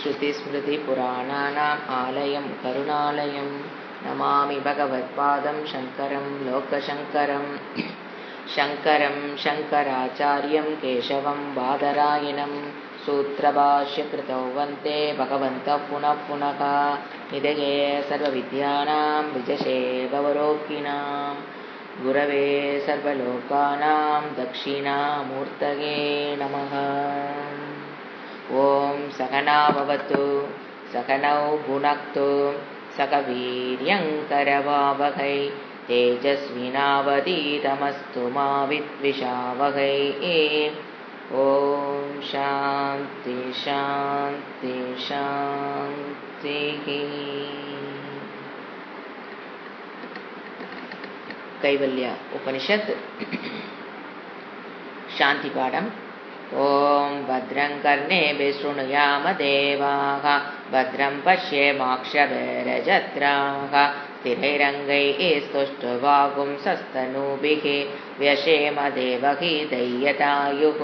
श्रुतिस्मृतिपुराणानाम् आलयं करुणालयं नमामि भगवत्पादं शङ्करं लोकशङ्करं शङ्करं शङ्कराचार्यं केशवं बादरायणं सूत्रभाष्यकृतौ वन्दे भगवन्तः पुनः पुनः निधये सर्वविद्यानां विजशे भवरोगिणां गुरवे सर्वलोकानां दक्षिणामूर्तये नमः। ॐ सहना भवतु सहनौ भुनक्तु सह वीर्यङ्करवावहै तेजस्विनावधीतमस्तु मा विद्विषावहै। ॐ शान्ति शान्ति शान्तिः। कैवल्य उपनिषत् शांति पाठम्। ओम भद्रं कर्णेभिः शृणुयाम देवाः भद्रं पश्येमाक्षभिर्यजत्राः स्थिरैरङ्गैः स्तुष्टुवागुंसस्तनूभिः व्यशेम देवहितैयतायुः।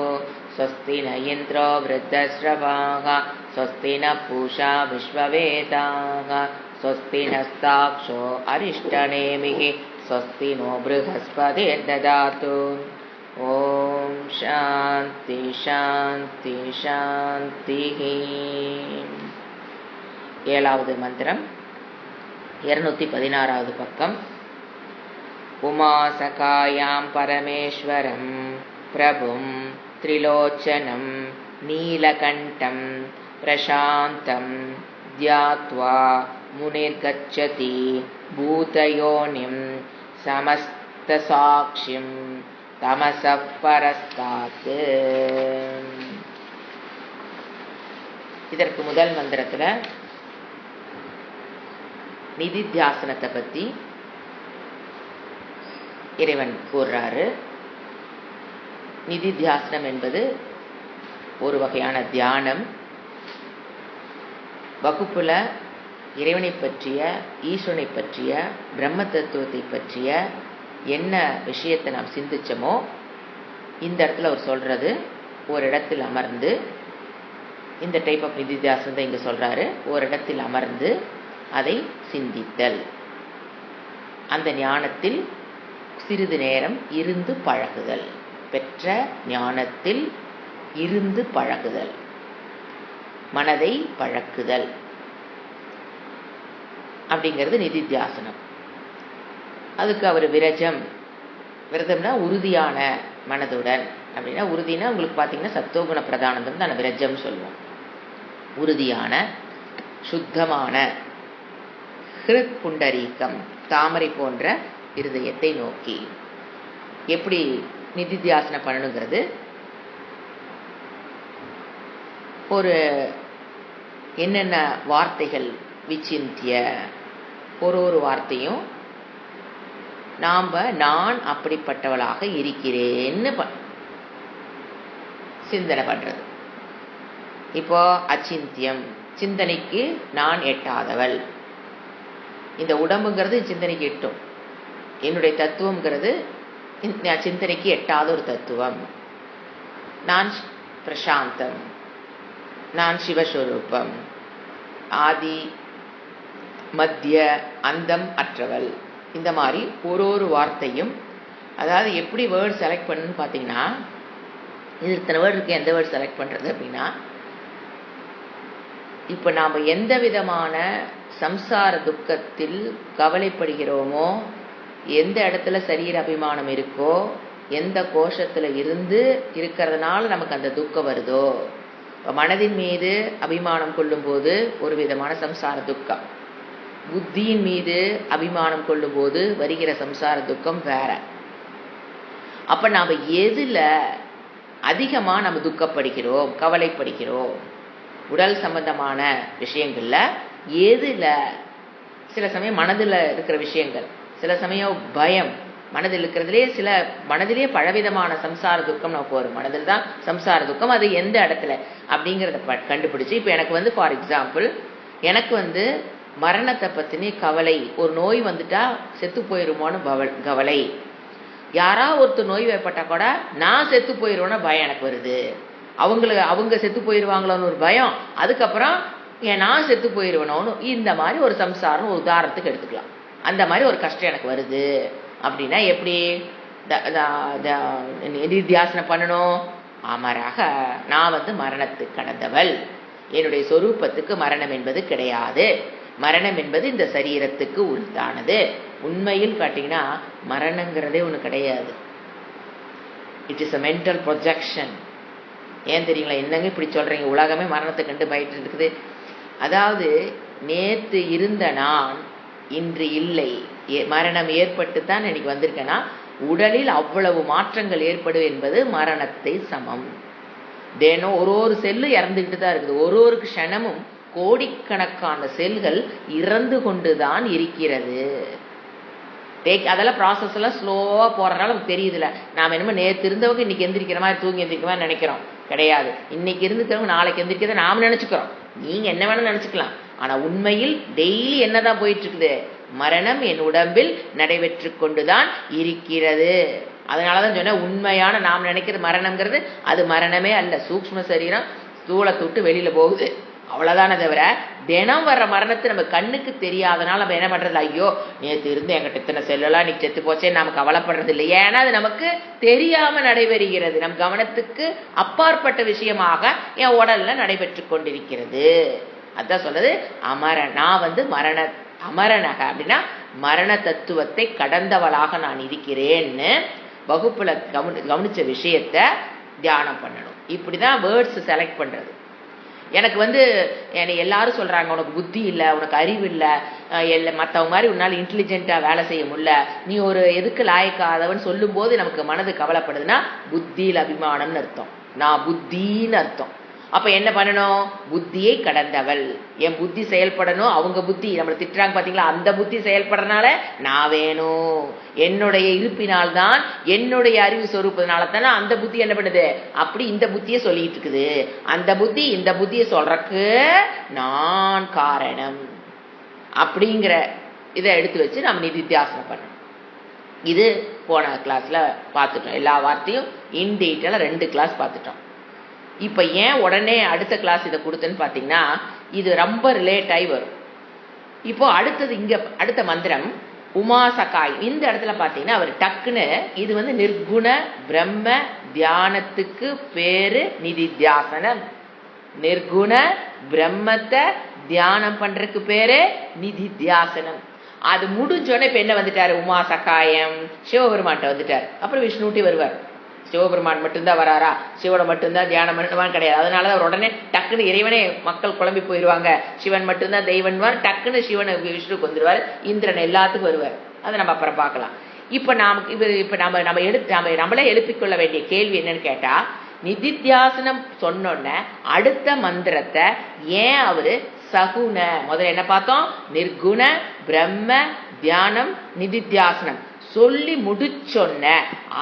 स्वस्ति न इन्द्रो वृद्धश्रवाः स्वस्ति न पूषा विश्ववेदाः स्वस्ति नस्ताक्षो अरिष्टनेमिः स्वस्ति नो बृहस्पतिर्ददातु। ओम शांति शांति शांतिः। ஏழாவது மந்திரம் 216வது பக்கம். உமாசகாயாம் பரமேஸ்வரம் பிரபும் த்ரிலோச்சனம் நீலகண்டம் பிரசாந்தம் த்யாத்வா முனிர்கச்சதி பூதயோனிம் சமஸ்தசாக்ஷிம் தமசப் பரஸ்தாத். இதற்கு முதல் மந்திரத்துல நிதித்தியாசனத்தை பத்தி இறைவன் கூறுறாரு. நிதித்தியாசனம் என்பது ஒரு வகையான தியானம். வகுப்புல இறைவனை பற்றிய, ஈஸ்வரனை பற்றிய, பிரம்ம தத்துவத்தை பற்றிய என்ன விஷயத்தை நாம் சிந்திச்சோமோ இந்த இடத்துல அவர் சொல்றது, ஒரு இடத்தில் அமர்ந்து, இந்த டைப் ஆஃப் நிதித்தியாசனத்தை இங்க சொல்றாரு. ஒரு இடத்தில் அமர்ந்து அதை சிந்தித்தல், அந்த ஞானத்தில் சிறிது நேரம் இருந்து பழகுதல், பெற்ற ஞானத்தில் இருந்து பழகுதல், மனதை பழக்குதல் அப்படிங்கிறது நிதித்தியாசனம். அதுக்கு அவர் விரஜம், விரதம்னா உறுதியான மனதுடன், அப்படின்னா உறுதினா உங்களுக்கு பார்த்தீங்கன்னா சத்தோகுண பிரதானந்தம் தான் விரஜம் சொல்லுவோம். உறுதியான சுத்தமான ஹிருத் புண்டரீகம் தாமரை போன்ற இருதயத்தை நோக்கி எப்படி நிதித்தியாசனம் பண்ணணுங்கிறது ஒரு என்னென்ன வார்த்தைகள் விசிந்திய, ஒரு வார்த்தையும் நான் அப்படிப்பட்டவளாக இருக்கிறேன்னு சிந்தனை பண்றது. இப்போ அச்சிந்தியம், சிந்தனைக்கு நான் எட்டாதவள். இந்த உடம்புங்கிறது சிந்தனைக்கு எட்டும். என்னுடைய தத்துவம்ங்கிறது சிந்தனைக்கு எட்டாத ஒரு தத்துவம். நான் பிரசாந்தம், நான் சிவஸ்வரூபம், ஆதி மத்திய அந்தம் அற்றவள். இந்த மாதிரி ஒரு வார்த்தையும், அதாவது எப்படி வேர்ட் செலக்ட் பண்ணணும்னு பார்த்தீங்கன்னா, இது இத்தனை வேர்டு இருக்கு, எந்த வேர்ட் செலக்ட் பண்ணுறது அப்படின்னா, இப்போ நாம் எந்த விதமான சம்சார துக்கத்தில் கவலைப்படுகிறோமோ, எந்த இடத்துல சரீர அபிமானம் இருக்கோ, எந்த கோஷத்தில் இருந்து இருக்கிறதுனால நமக்கு அந்த துக்கம் வருதோ, மனதின் மீது அபிமானம் கொள்ளும் போது ஒரு விதமான சம்சார துக்கம், புத்தியின் மீது அபிமானம் கொள்ளும் போது வருகிற சம்சார துக்கம் வேற. அப்ப நாம எதுல அதிகமா நம்ம துக்கப்படுகிறோம், கவலைப்படுகிறோம், உடல் சம்பந்தமான விஷயங்கள்ல எதுல? சில சமயம் மனதில் இருக்கிற விஷயங்கள், சில சமயம் பயம், மனதில் இருக்கிறதுலே சில மனதிலே பலவிதமான சம்சார துக்கம் நமக்கு வரும். மனதில் தான் சம்சார துக்கம், அது எந்த இடத்துல அப்படிங்கிறத கண்டுபிடிச்சு, இப்போ எனக்கு ஃபார் எக்ஸாம்பிள், எனக்கு மரணத்தை பத்தினே கவலை, ஒரு நோய் வந்துட்டா செத்து போயிருமோன்னு கவலை, யாரா ஒருத்தர் நோய் வைப்பட்டா கூட நான் செத்து போயிருவேன்னு பயம் எனக்கு வருது, அவங்க செத்து போயிருவாங்களோன்னு ஒரு பயம், அதுக்கப்புறம் ஏன் நான் செத்து போயிடுவேனோன்னு இந்த மாதிரி ஒரு சம்சாரம் ஒரு உதாரணத்துக்கு எடுத்துக்கலாம். அந்த மாதிரி ஒரு கஷ்டம் எனக்கு வருது அப்படின்னா எப்படி நிதித்தியாசனம் பண்ணணும்? அமராக நான் மரணத்துக்கு கடந்தவள், என்னுடைய சொரூபத்துக்கு மரணம் என்பது கிடையாது, மரணம் என்பது இந்த சரீரத்துக்கு உரித்தானது. உண்மையில் காட்டிங்கன்னா மரணங்கிறதே ஒன்று கிடையாது. It is a mental projection. ஏன் தெரியுங்களா? என்னங்க இப்படி சொல்றீங்க? உலகமே மரணத்தை கண்டு பயட்டு இருக்குது. அதாவது நேற்று இருந்த நான் இன்று இல்லை, மரணம் ஏற்பட்டு தான் இன்னைக்கு வந்திருக்கேன்னா உடலில் அவ்வளவு மாற்றங்கள் ஏற்படும் என்பது மரணத்தை சமம். தினம் ஒரு செல்லு இறந்துக்கிட்டு தான் இருக்குது. ஒரு க்ஷணமும் கோடிக்கணக்கான செல்கள் இறந்து கொண்டுதான் இருக்கிறது. அதெல்லாம் ப்ராசஸ் எல்லாம் ஸ்லோவா போறதுனால நமக்கு தெரியுதுல. நாம என்னமோ நேற்று இருந்தவங்க இன்னைக்கு எந்திரிக்கிற மாதிரி தூங்கி எந்திரிக்கிற மாதிரி நினைக்கிறோம். கிடையாது. இன்னைக்கு இருந்துக்கிறவங்க நாளைக்கு எந்திரிக்கிறத நாம நினைச்சுக்கிறோம். நீங்க என்ன வேணும் நினைச்சுக்கலாம். ஆனா உண்மையில் டெய்லி என்னதான் போயிட்டு இருக்குது? மரணம் என் உடம்பில் நடைபெற்று கொண்டுதான் இருக்கிறது. அதனாலதான் சொன்ன உண்மையான நாம் நினைக்கிறது மரணம்ங்கிறது அது மரணமே அல்ல. சூக்ஷ்ம சரீரம் ஸ்தூலத்தை விட்டு வெளியில போகுது, அவ்வளவுதானே தவிர தினம் வர்ற மரணத்தை நம்ம கண்ணுக்கு தெரியாதனால நம்ம என்ன பண்றது? ஐயோ நேற்று இருந்து என்கிட்ட இத்தனை செல்லலாம் இன்னைக்கு செத்து போச்சே நம்ம கவலைப்படுறது இல்லை. ஏன்னா அது நமக்கு தெரியாம நடைபெறுகிறது. நம் கவனத்துக்கு அப்பாற்பட்ட விஷயமாக என் உடல்ல நடைபெற்று கொண்டிருக்கிறது. அதான் சொல்றது நான் அமரனக அப்படின்னா மரண தத்துவத்தை கடந்தவளாக நான் இருக்கிறேன்னு வகுப்புல கவனிச்ச விஷயத்த தியானம் பண்ணணும். இப்படிதான் வேர்ட்ஸ் செலக்ட் பண்றது. எனக்கு என்னை எல்லாரும் சொல்றாங்க உனக்கு புத்தி இல்லை, உனக்கு அறிவு இல்லை, மற்றவங்க மாதிரி உன்னால் இன்டெலிஜென்ட்டா வேலை செய்ய முடியல, நீ ஒரு எதுக்கு லாயக்காதவன் சொல்லும் போது நமக்கு மனது கவலைப்படுதுன்னா புத்தியில் அபிமானம்னு அர்த்தம், நான் புத்தின்னு அர்த்தம். அப்ப என்ன பண்ணணும்? புத்தியை கடந்தவள். என் புத்தி செயல்படணும். அவங்க புத்தி நம்மளை திட்டுறாங்க பாத்தீங்களா, அந்த புத்தி செயல்படுறதுனால நான் வேணும். என்னுடைய இருப்பினால்தான், என்னுடைய அறிவு சொரூப்பதுனால தானே அந்த புத்தி என்ன பண்ணுது? அப்படி இந்த புத்தியை சொல்லிட்டு இருக்குது. அந்த புத்தி இந்த புத்தியை சொல்றக்கு நான் காரணம் அப்படிங்கிற இதை எடுத்து வச்சு நம்ம நிதித்தியாசனம் பண்ணணும். இது போன கிளாஸ்ல பார்த்துட்டோம். எல்லா வார்த்தையும் இன் டீட்டெயிலா 2 கிளாஸ் பார்த்துட்டோம். இப்ப ஏன் உடனே அடுத்த கிளாஸ் இதை கொடுத்தேன்னு பாத்தீங்கன்னா இது ரொம்ப ரிலேட் ஆகி வரும். இப்போ அடுத்தது அடுத்த மந்திரம் உமாசகாய். இந்த இடத்துல பாத்தீங்கன்னா அவர் டக்குன்னு இது நிர்குண பிரம்ம தியானத்துக்கு பேரு நிதித்தியாசனம். நிர்குண பிரம்மத்தை தியானம் பண்றதுக்கு பேரு நிதித்தியாசனம். அது முடிஞ்சோடனே இப்ப என்ன வந்துட்டாரு? உமாசகாயம் சிவபெருமான்ட்ட வந்துட்டார். அப்புறம் விஷ்ணுட்டி வருவார். சிவபெருமான் மட்டும்தான் வராரா, சிவனை மட்டும்தான் தியானம் பண்ணுவான்னு கிடையாது. அதனாலதான் அவர் உடனே டக்குன்னு இறைவனே மக்கள் குழம்பி போயிடுவாங்க. சிவன் மட்டும்தான் தெய்வன்வார், டக்குன்னு சிவனை விஷ்ணுக்கு வந்துருவார், இந்திரன் எல்லாத்துக்கும் வருவார். அதை நம்ம அப்புறம் பார்க்கலாம். இப்ப நம்மளே எழுப்பிக்கொள்ள வேண்டிய கேள்வி என்னன்னு கேட்டா, நிதித்தியாசனம் சொன்னோன்ன அடுத்த மந்திரத்தை ஏன் அவரு சகுன முதல்ல என்ன பார்த்தோம்? நிர்குண பிரம்ம தியானம் நிதித்தியாசனம் சொல்லி முடிச்சொன்ன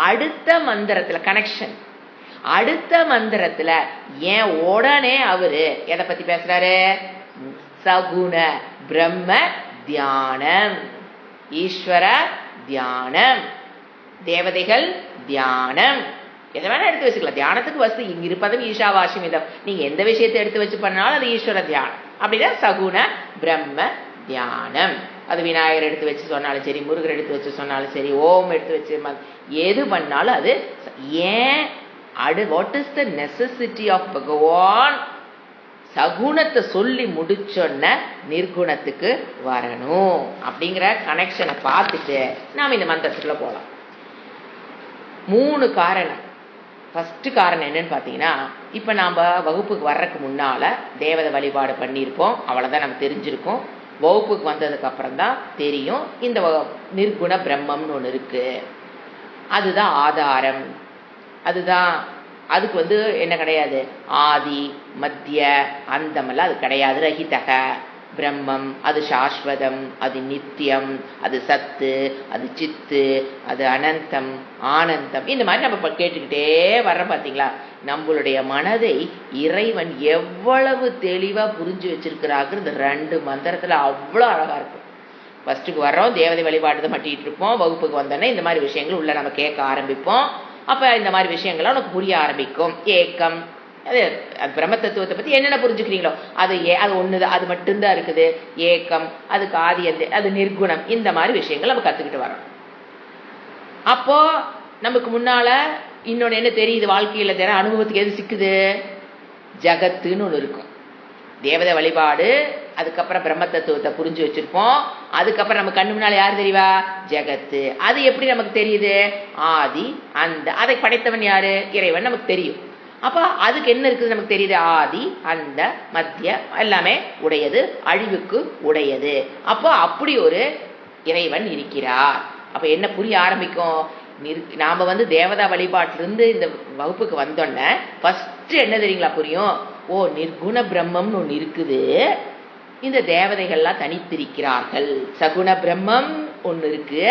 அடுத்த மந்திரத்துல கனெக்ஷன், அடுத்த மந்திரத்துல ஏன் உடனே அவரு எதை பத்தி பேசுறாரு? சகுண பிரம்ம தியானம், ஈஸ்வர தியானம், தேவதைகள் தியானம், எதை வேணா எடுத்து வச்சுக்கலாம். தியானத்துக்கு வசதி இங்க இருப்பதும் ஈஷாவாசிமிதம். நீங்க எந்த விஷயத்தை எடுத்து வச்சு பண்ணாலும் அது ஈஸ்வர தியானம். அப்படிதான் சகுண பிரம்ம தியானம். அது விநாயகர் எடுத்து வச்சு சொன்னாலும் சரி, முருகர் எடுத்து வச்சு சொன்னாலும் சரி, ஓம் எடுத்து வச்சு எது பண்ணாலும் அது ஏன் what is the necessity of பகவான்? சகுணத்தை சொல்லி முடிச்சோன்ன நிர்குணத்துக்கு வரணும் அப்படிங்கிற கனெக்ஷனை பார்த்துட்டு நாம இந்த மந்திரத்துக்குள்ள போலாம். 3 காரணம். ஃபர்ஸ்ட் காரணம் என்னன்னு பாத்தீங்கன்னா, இப்ப நாம வகுப்புக்கு வர்றதுக்கு முன்னால தேவதை வழிபாடு பண்ணியிருப்போம், அவ்வளவுதான் நமக்கு தெரிஞ்சிருக்கும். வகுப்புக்கு வந்ததுக்கு அப்புறம் தான் தெரியும் இந்த நிர்குண பிரம்மம்னு ஒன்று இருக்கு, அதுதான் ஆதாரம். அதுக்கு என்ன கிடையாது? ஆதி மத்திய அந்தமெல்லாம் அது கிடையாது. ரஹிதக பிரம்மம், அது சாஸ்வதம், அது நித்தியம், அது சத்து, அது சித்து, அது அனந்தம், ஆனந்தம். இந்த மாதிரி நம்ம கேட்டுக்கிட்டே வர்ற பாத்தீங்களா? நம்மளுடைய மனதை இறைவன் எவ்வளவு தெளிவா புரிஞ்சு வச்சிருக்கிறாங்க இந்த 2 மந்திரத்துல. அவ்வளோ அழகா இருக்கும். ஃபர்ஸ்ட்டுக்கு வர்றோம், தேவதை வழிபாடு மட்டிட்டு இருப்போம். வகுப்புக்கு வந்தோன்னே இந்த மாதிரி விஷயங்கள் உள்ள நம்ம கேட்க ஆரம்பிப்போம். அப்ப இந்த மாதிரி விஷயங்கள்லாம் உனக்கு புரிய ஆரம்பிக்கும். ஏக்கம் அது பிரம்ம தத்துவத்தை பத்தி என்னென்ன புரிஞ்சுக்கிறீங்களோ அது அது ஒண்ணுதான், அது மட்டும்தான் இருக்குது. ஏக்கம், அதுக்கு ஆதி, அது நிர்குணம், இந்த மாதிரி விஷயங்கள் நம்ம கத்துக்கிட்டு வரோம். அப்போ நமக்கு முன்னால இன்னொன்னு என்ன தெரியுது, வாழ்க்கையில அனுபவத்துக்கு எது சிக்குது, ஜகத்துன்னு ஒண்ணு இருக்கும். தேவதை வழிபாடு, அதுக்கப்புறம் பிரம்ம தத்துவத்தை புரிஞ்சு வச்சிருப்போம். அதுக்கப்புறம் நம்ம கண்ணு முன்னால யாரு தெரியவா, ஜெகத்து. அது எப்படி நமக்கு தெரியுது, ஆதி அந்த, அதை படைத்தவன் யாரு, இறைவன் நமக்கு தெரியும். அப்ப அதுக்கு என்ன இருக்குது நமக்கு தெரியுது, ஆதி அந்த மத்திய எல்லாமே உடையது, அழிவுக்கு உடையது. அப்போ அப்படி ஒரு இறைவன் இருக்கிறார். அப்ப என்ன புரிய ஆரம்பிக்கும், நாம தேவதா வழிபாட்டிலிருந்து இந்த வகுப்புக்கு வந்தோன்ன ஃபர்ஸ்ட் என்ன தெரியுங்களா புரியும், ஓ நிர்குண பிரம்மம்னு ஒண்ணு இருக்குது, இந்த தேவதைகள்லாம் தனித்திருக்கிறார்கள், சகுண பிரம்மம் ஒண்ணு இருக்கு,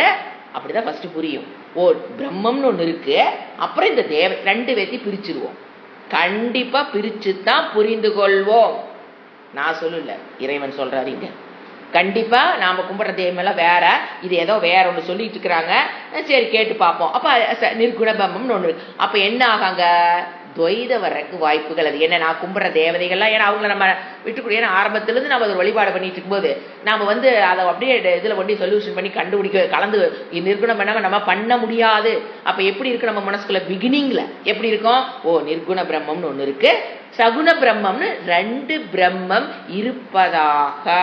அப்படிதான் ஃபர்ஸ்ட் புரியும். ஓ பிரம்மம்னு ஒண்ணு இருக்கு, அப்புறம் இந்த ரெண்டு பேர்த்தையும் பிரிச்சிருவோம். கண்டிப்பா பிரிச்சுதான் புரிந்து கொள்வோம். நான் சொல்லல, இறைவன் சொல்றாரு இங்க. கண்டிப்பா நாம கும்பிடுற தெய்வம் எல்லாம் வேற, இது ஏதோ வேற ஒண்ணு சொல்லிட்டு இருக்கிறாங்க, சரி கேட்டு பார்ப்போம். அப்ப நிர்குண பிரம்மம்னு ஒண்ணு இருக்கு. அப்ப என்ன ஆகாங்க, துவைத வர்றதுக்கு வாய்ப்புகள். அது என்ன, நான் கும்பிடுற தேவதைகள்லாம், ஏன்னா அவங்கள நம்ம விட்டுக்கூடிய, ஏன்னா ஆரம்பத்திலிருந்து நம்ம ஒரு வழிபாடு பண்ணிட்டு இருக்கும்போது நாம அதை அப்படியே இதுல கொண்டு சொல்யூஷன் பண்ணி கண்டுபிடிக்க கலந்து நிர்குணம் பண்ணாம நம்ம பண்ண முடியாது. அப்ப எப்படி இருக்கு நம்ம மனசுக்குள்ள பிகினிங்ல எப்படி இருக்கும், ஓ நிர்குண பிரம்மம்னு ஒண்ணு இருக்கு, சகுண பிரம்மம்னு ரெண்டு பிரம்மம் இருப்பதாக,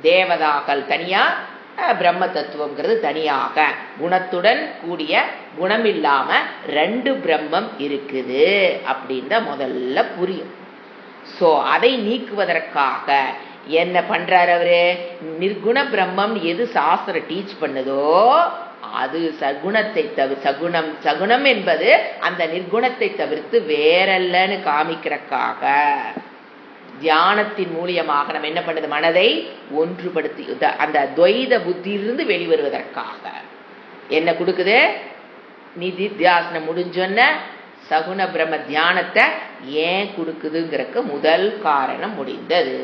தேவதாக்கள் தனியா, பிரம்ம தத்துவம்ங்கிறது தனியாக, குணத்துடன் கூடிய குணமில்லாம ரெண்டு பிரம்மம் இருக்குது அப்படின்னு முதல்ல புரியும். சோ அதை நீக்குவதற்காக என்ன பண்றாரு அவரு, நிர்குண பிரம்மம் எது சாஸ்திரம் டீச் பண்ணுதோ அது சகுணத்தை சகுணம், சகுணம் என்பது அந்த நிர்குணத்தை தவிர்த்து வேறல்லன்னு காமிக்கிறக்காக தியானத்தின் மூலியமாக நம்ம என்ன பண்ணுது, மனதை ஒன்றுபடுத்தி அந்த துவைத புத்தியிலிருந்து வெளிவருவதற்காக என்ன கொடுக்குது, நிதித்தியாசனம் முடிஞ்சோன்ன சகுண பிரம்ம தியானத்தை ஏன் கொடுக்குதுங்கிறதுக்கு முதல் காரணம் முடிந்தது.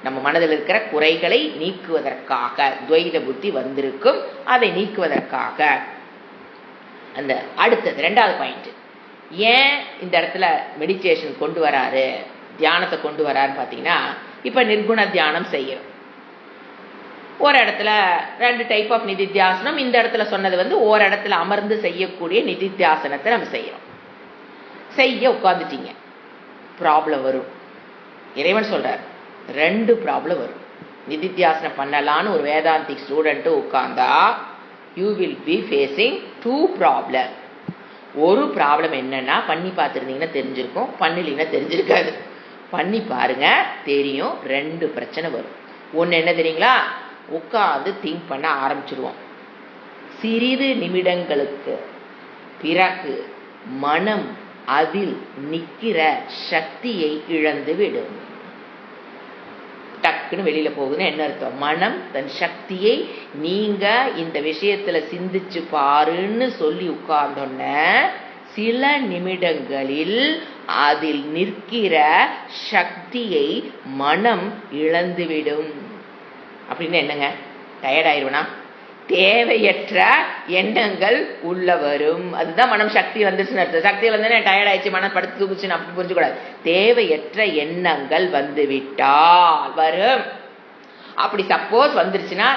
நம்ம மனதில் இருக்கிற குறைகளை நீக்குவதற்காக, துவைத புத்தி வந்திருக்கும், அதை நீக்குவதற்காக. அந்த அடுத்தது ரெண்டாவது பாயிண்ட், ஏன் இந்த இடத்துல மெடிடேஷன் கொண்டு வராரு, தியானத்தை கொண்டு வரான்னு பாத்தீங்கன்னா, இப்ப நிர்குண தியானம் செய்யறோம். ஒரு இடத்துல ரெண்டு டைப் ஆஃப் நிதித்தியாசனம், இந்த இடத்துல சொன்னது ஒரு இடத்துல அமர்ந்து செய்யக்கூடிய நிதித்தியாசனத்தை நம்ம செய்யறோம். செய்ய உட்கார்ந்துட்டீங்க, ப்ராப்ளம் வரும். இறைவன் சொல்றார் ரெண்டு ப்ராப்ளம் வரும். நிதித்தியாசனம் பண்ணலான்னு ஒரு வேதாந்திக் ஸ்டூடெண்ட் உட்கார்ந்தா you will be facing two problem. ஒரு ப்ராப்ளம் என்னன்னா, பண்ணி பார்த்துருந்தீங்கன்னா தெரிஞ்சிருக்கும், பண்ணலீங்கன்னா தெரிஞ்சிருக்காது. பண்ணி பாருங்க தெரியும், ரெண்டு பிரச்சனை வரும். ஒன்னு என்ன தெரியுங்களா, உட்கார்ந்து திங்க் பண்ண ஆரம்பிச்சிருவோம். சிறிது நிமிடங்களுக்கு பிறகு மனம் அதில் நிக்கிற சக்தியை இழந்து விடும். டக்குன்னு வெளியில போகுதுன்னு என்ன அர்த்தம், மனம் தன் சக்தியை, நீங்க இந்த விஷயத்துல சிந்திச்சு பாருன்னு சொல்லி உட்கார்ந்தோன்ன சில நிமிடங்களில் அதில் நிற்கிற சக்தியை மனம் இழந்துவிடும். அப்படின்னு என்னங்க, டயர்ட் ஆயிடுவனா, தேவையற்ற எண்ணங்கள் உள்ள வரும். அதுதான் மனம் சக்தி வந்துச்சுன்னு அர்த்தம். சக்தி வந்து டயர்ட் ஆயிடுச்சு, மனம் படுத்து தூக்குச்சுன்னு அப்படி புரிஞ்சுக்கூடாது. தேவையற்ற எண்ணங்கள் வந்து விட்டால் வரும். அப்படி சப்போஸ் வந்துருச்சுன்னா,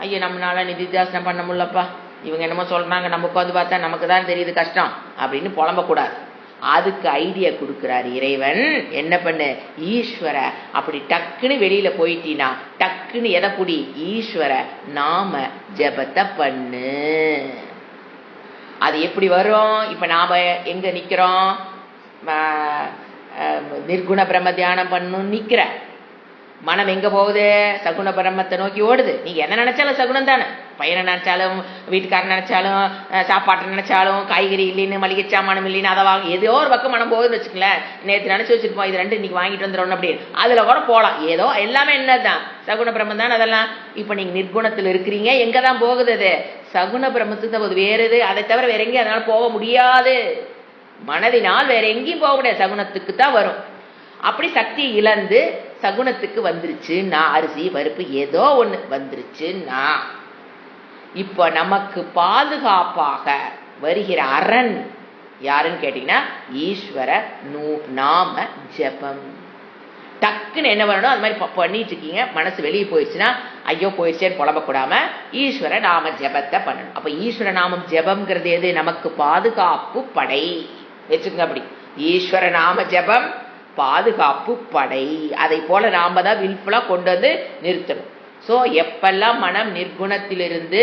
ஐயோ நம்மளால நிதித்தியாசனம் பண்ண முடியலப்பா, இவங்க என்னமோ சொல்றாங்க, நம்ம உட்காந்து பார்த்தா நமக்கு தான் தெரியுது கஷ்டம் அப்படின்னு புலம்பக்கூடாது. அதுக்கு ஐடியா கொடுக்கிறார் இறைவன். என்ன பண்ணு, ஈஸ்வர அப்படி டக்குன்னு வெளியில போயிட்டீனா டக்குன்னு எதை புடி, ஈஸ்வர நாம ஜபத்தை பண்ணு. அது எப்படி வரும், இப்ப நாம எங்க நிக்கிறோம், நிர்குண பிரம்ம தியானம் பண்ணணும் நிக்கிற, மனம் எங்க போகுது, சகுண பிரம்மத்தை நோக்கி ஓடுது. நீங்க என்ன நினைச்சாலும் சகுனம் தானே, பையனை நினைச்சாலும், வீட்டுக்காரன் நினைச்சாலும், சாப்பாட்டை நினைச்சாலும், காய்கறி இல்லைன்னு, மளிகை சாமானம் இல்லைன்னு, அதை வாங்க ஏதோ ஒரு பக்கம் மனம் போகுதுன்னு வச்சுக்கலேன். நேற்று நினைச்சு வச்சிருப்போம் இது ரெண்டு இன்னைக்கு வாங்கிட்டு வந்துடும் அப்படின்னு, அதுல கூட போகலாம். ஏதோ எல்லாமே என்னதான் சகுண பிரம்மம் தான் அதெல்லாம். இப்ப நீங்க நிர்குணத்தில் இருக்கிறீங்க, எங்கதான் போகுது அது, சகுண பிரம்மத்துக்கு தான் போகுது. வேற எது, அதை தவிர வேற எங்கேயும் அதனால போக முடியாது. மனதினால் வேற எங்கேயும் போக முடியாது, சகுனத்துக்கு தான் வரும். அப்படி சக்தியை இழந்து சகுனத்துக்கு வந்துருச்சுன்னா, அரிசி பருப்பு ஏதோ ஒண்ணு வந்துருச்சுன்னா, இப்ப நமக்கு பாதுகாப்பாக வருகிற அரண் யாருன்னு கேட்டீங்கன்னா ஈஸ்வர நாம ஜபம். டக்குன்னு என்ன பண்ணணும், அது மாதிரி பண்ணிட்டு இருக்கீங்க, மனசு வெளியே போயிடுச்சுன்னா ஐயோ போயிடுச்சேன்னு புலம்பக்கூடாம ஈஸ்வர நாம ஜபத்தை பண்ணணும். அப்ப ஈஸ்வர நாமம் ஜபம்ங்கிறது எது? நமக்கு பாதுகாப்பு படை வச்சுக்கோங்க. அப்படி ஈஸ்வர நாம ஜபம் பாதுகாப்பு படை. அதை போல நாம தான் வில்ஃபுல்லா கொண்டு வந்து நிறுத்தணும். சோ எப்பெல்லாம் மனம் நிர்குணத்திலிருந்து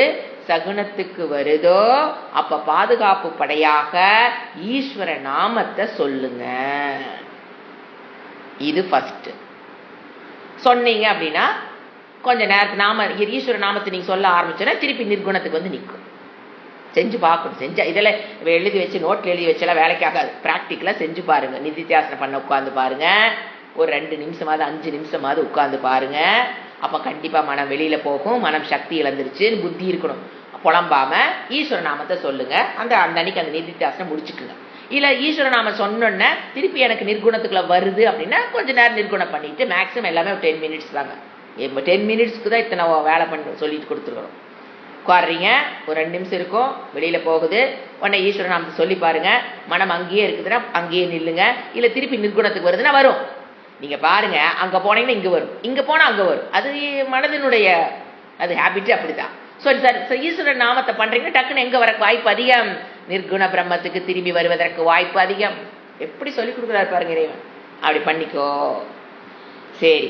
சகுனத்துக்கு வருதோ அப்ப பாதுகாப்பு படையாக ஈஸ்வர நாமத்தை சொல்லுங்க. இது ஃபர்ஸ்ட். சொன்னீங்க அப்படின்னா கொஞ்ச நேரத்துக்கு நாம ஈஸ்வர நாமத்தை நீங்க சொல்ல ஆரம்பிச்சோன்னா திருப்பி நிர்குணத்துக்கு வந்து நிற்கும். செஞ்சு பார்க்கணும். செஞ்சா இதெல்லாம் எழுதி வச்சு நோட்ல எழுதி வச்செல்லாம் வேலைக்காகாது. பிராக்டிக்கலா செஞ்சு பாருங்க. நிதித்தியாசனம் பண்ண உட்காந்து பாருங்க. ஒரு 2 நிமிஷமாவது 5 நிமிஷமாவது உட்காந்து பாருங்க. அப்ப கண்டிப்பா மனம் வெளியில போகும். மனம் சக்தி இழந்துருச்சு, புத்தி இருக்கணும். புலம்பாம ஈஸ்வர நாமத்தை சொல்லுங்க. அந்த அன்னைக்கு அந்த நிதித்தியாசனம் முடிச்சுக்குங்க. இல்ல ஈஸ்வர நாம சொன்னோன்னே திருப்பி எனக்கு நிர்குணத்துக்குள்ள வருது அப்படின்னா கொஞ்ச நேரம் நிர்குணம் பண்ணிட்டு மேக்ஸிமம் எல்லாமே ஒரு 10 மினிட்ஸ் தாங்க. 10 மினிட்ஸ்க்கு தான் இத்தனை வேலை பண்ண சொல்லிட்டு கொடுத்துருக்கணும். உட்காடுறீங்க, ஒரு 2 நிமிஷம் இருக்கும், வெளியில போகுது, உடனே ஈஸ்வர நாமத்தை சொல்லி பாருங்க. மனம் அங்கேயே இருக்குதுன்னா அங்கேயே நில்லுங்க. இல்ல திருப்பி நிர்குணத்துக்கு வருதுன்னா வரும். நீங்க பாருங்க, அங்க போனீங்கன்னா இங்க வரும், இங்க போனா அங்க வரும். அது மனதினுடைய அது ஹேபிட் அப்படிதான். ஈஸ்வர நாமத்தை பண்றீங்கன்னா டக்குன்னு எங்க வர வாய்ப்பு அதிகம்? நிர்குண பிரம்மத்துக்கு திரும்பி வருவதற்கு வாய்ப்பு அதிகம். எப்படி சொல்லி கொடுக்குறாரு பாருங்க இறைவன். அப்படி பண்ணிக்கோ. சரி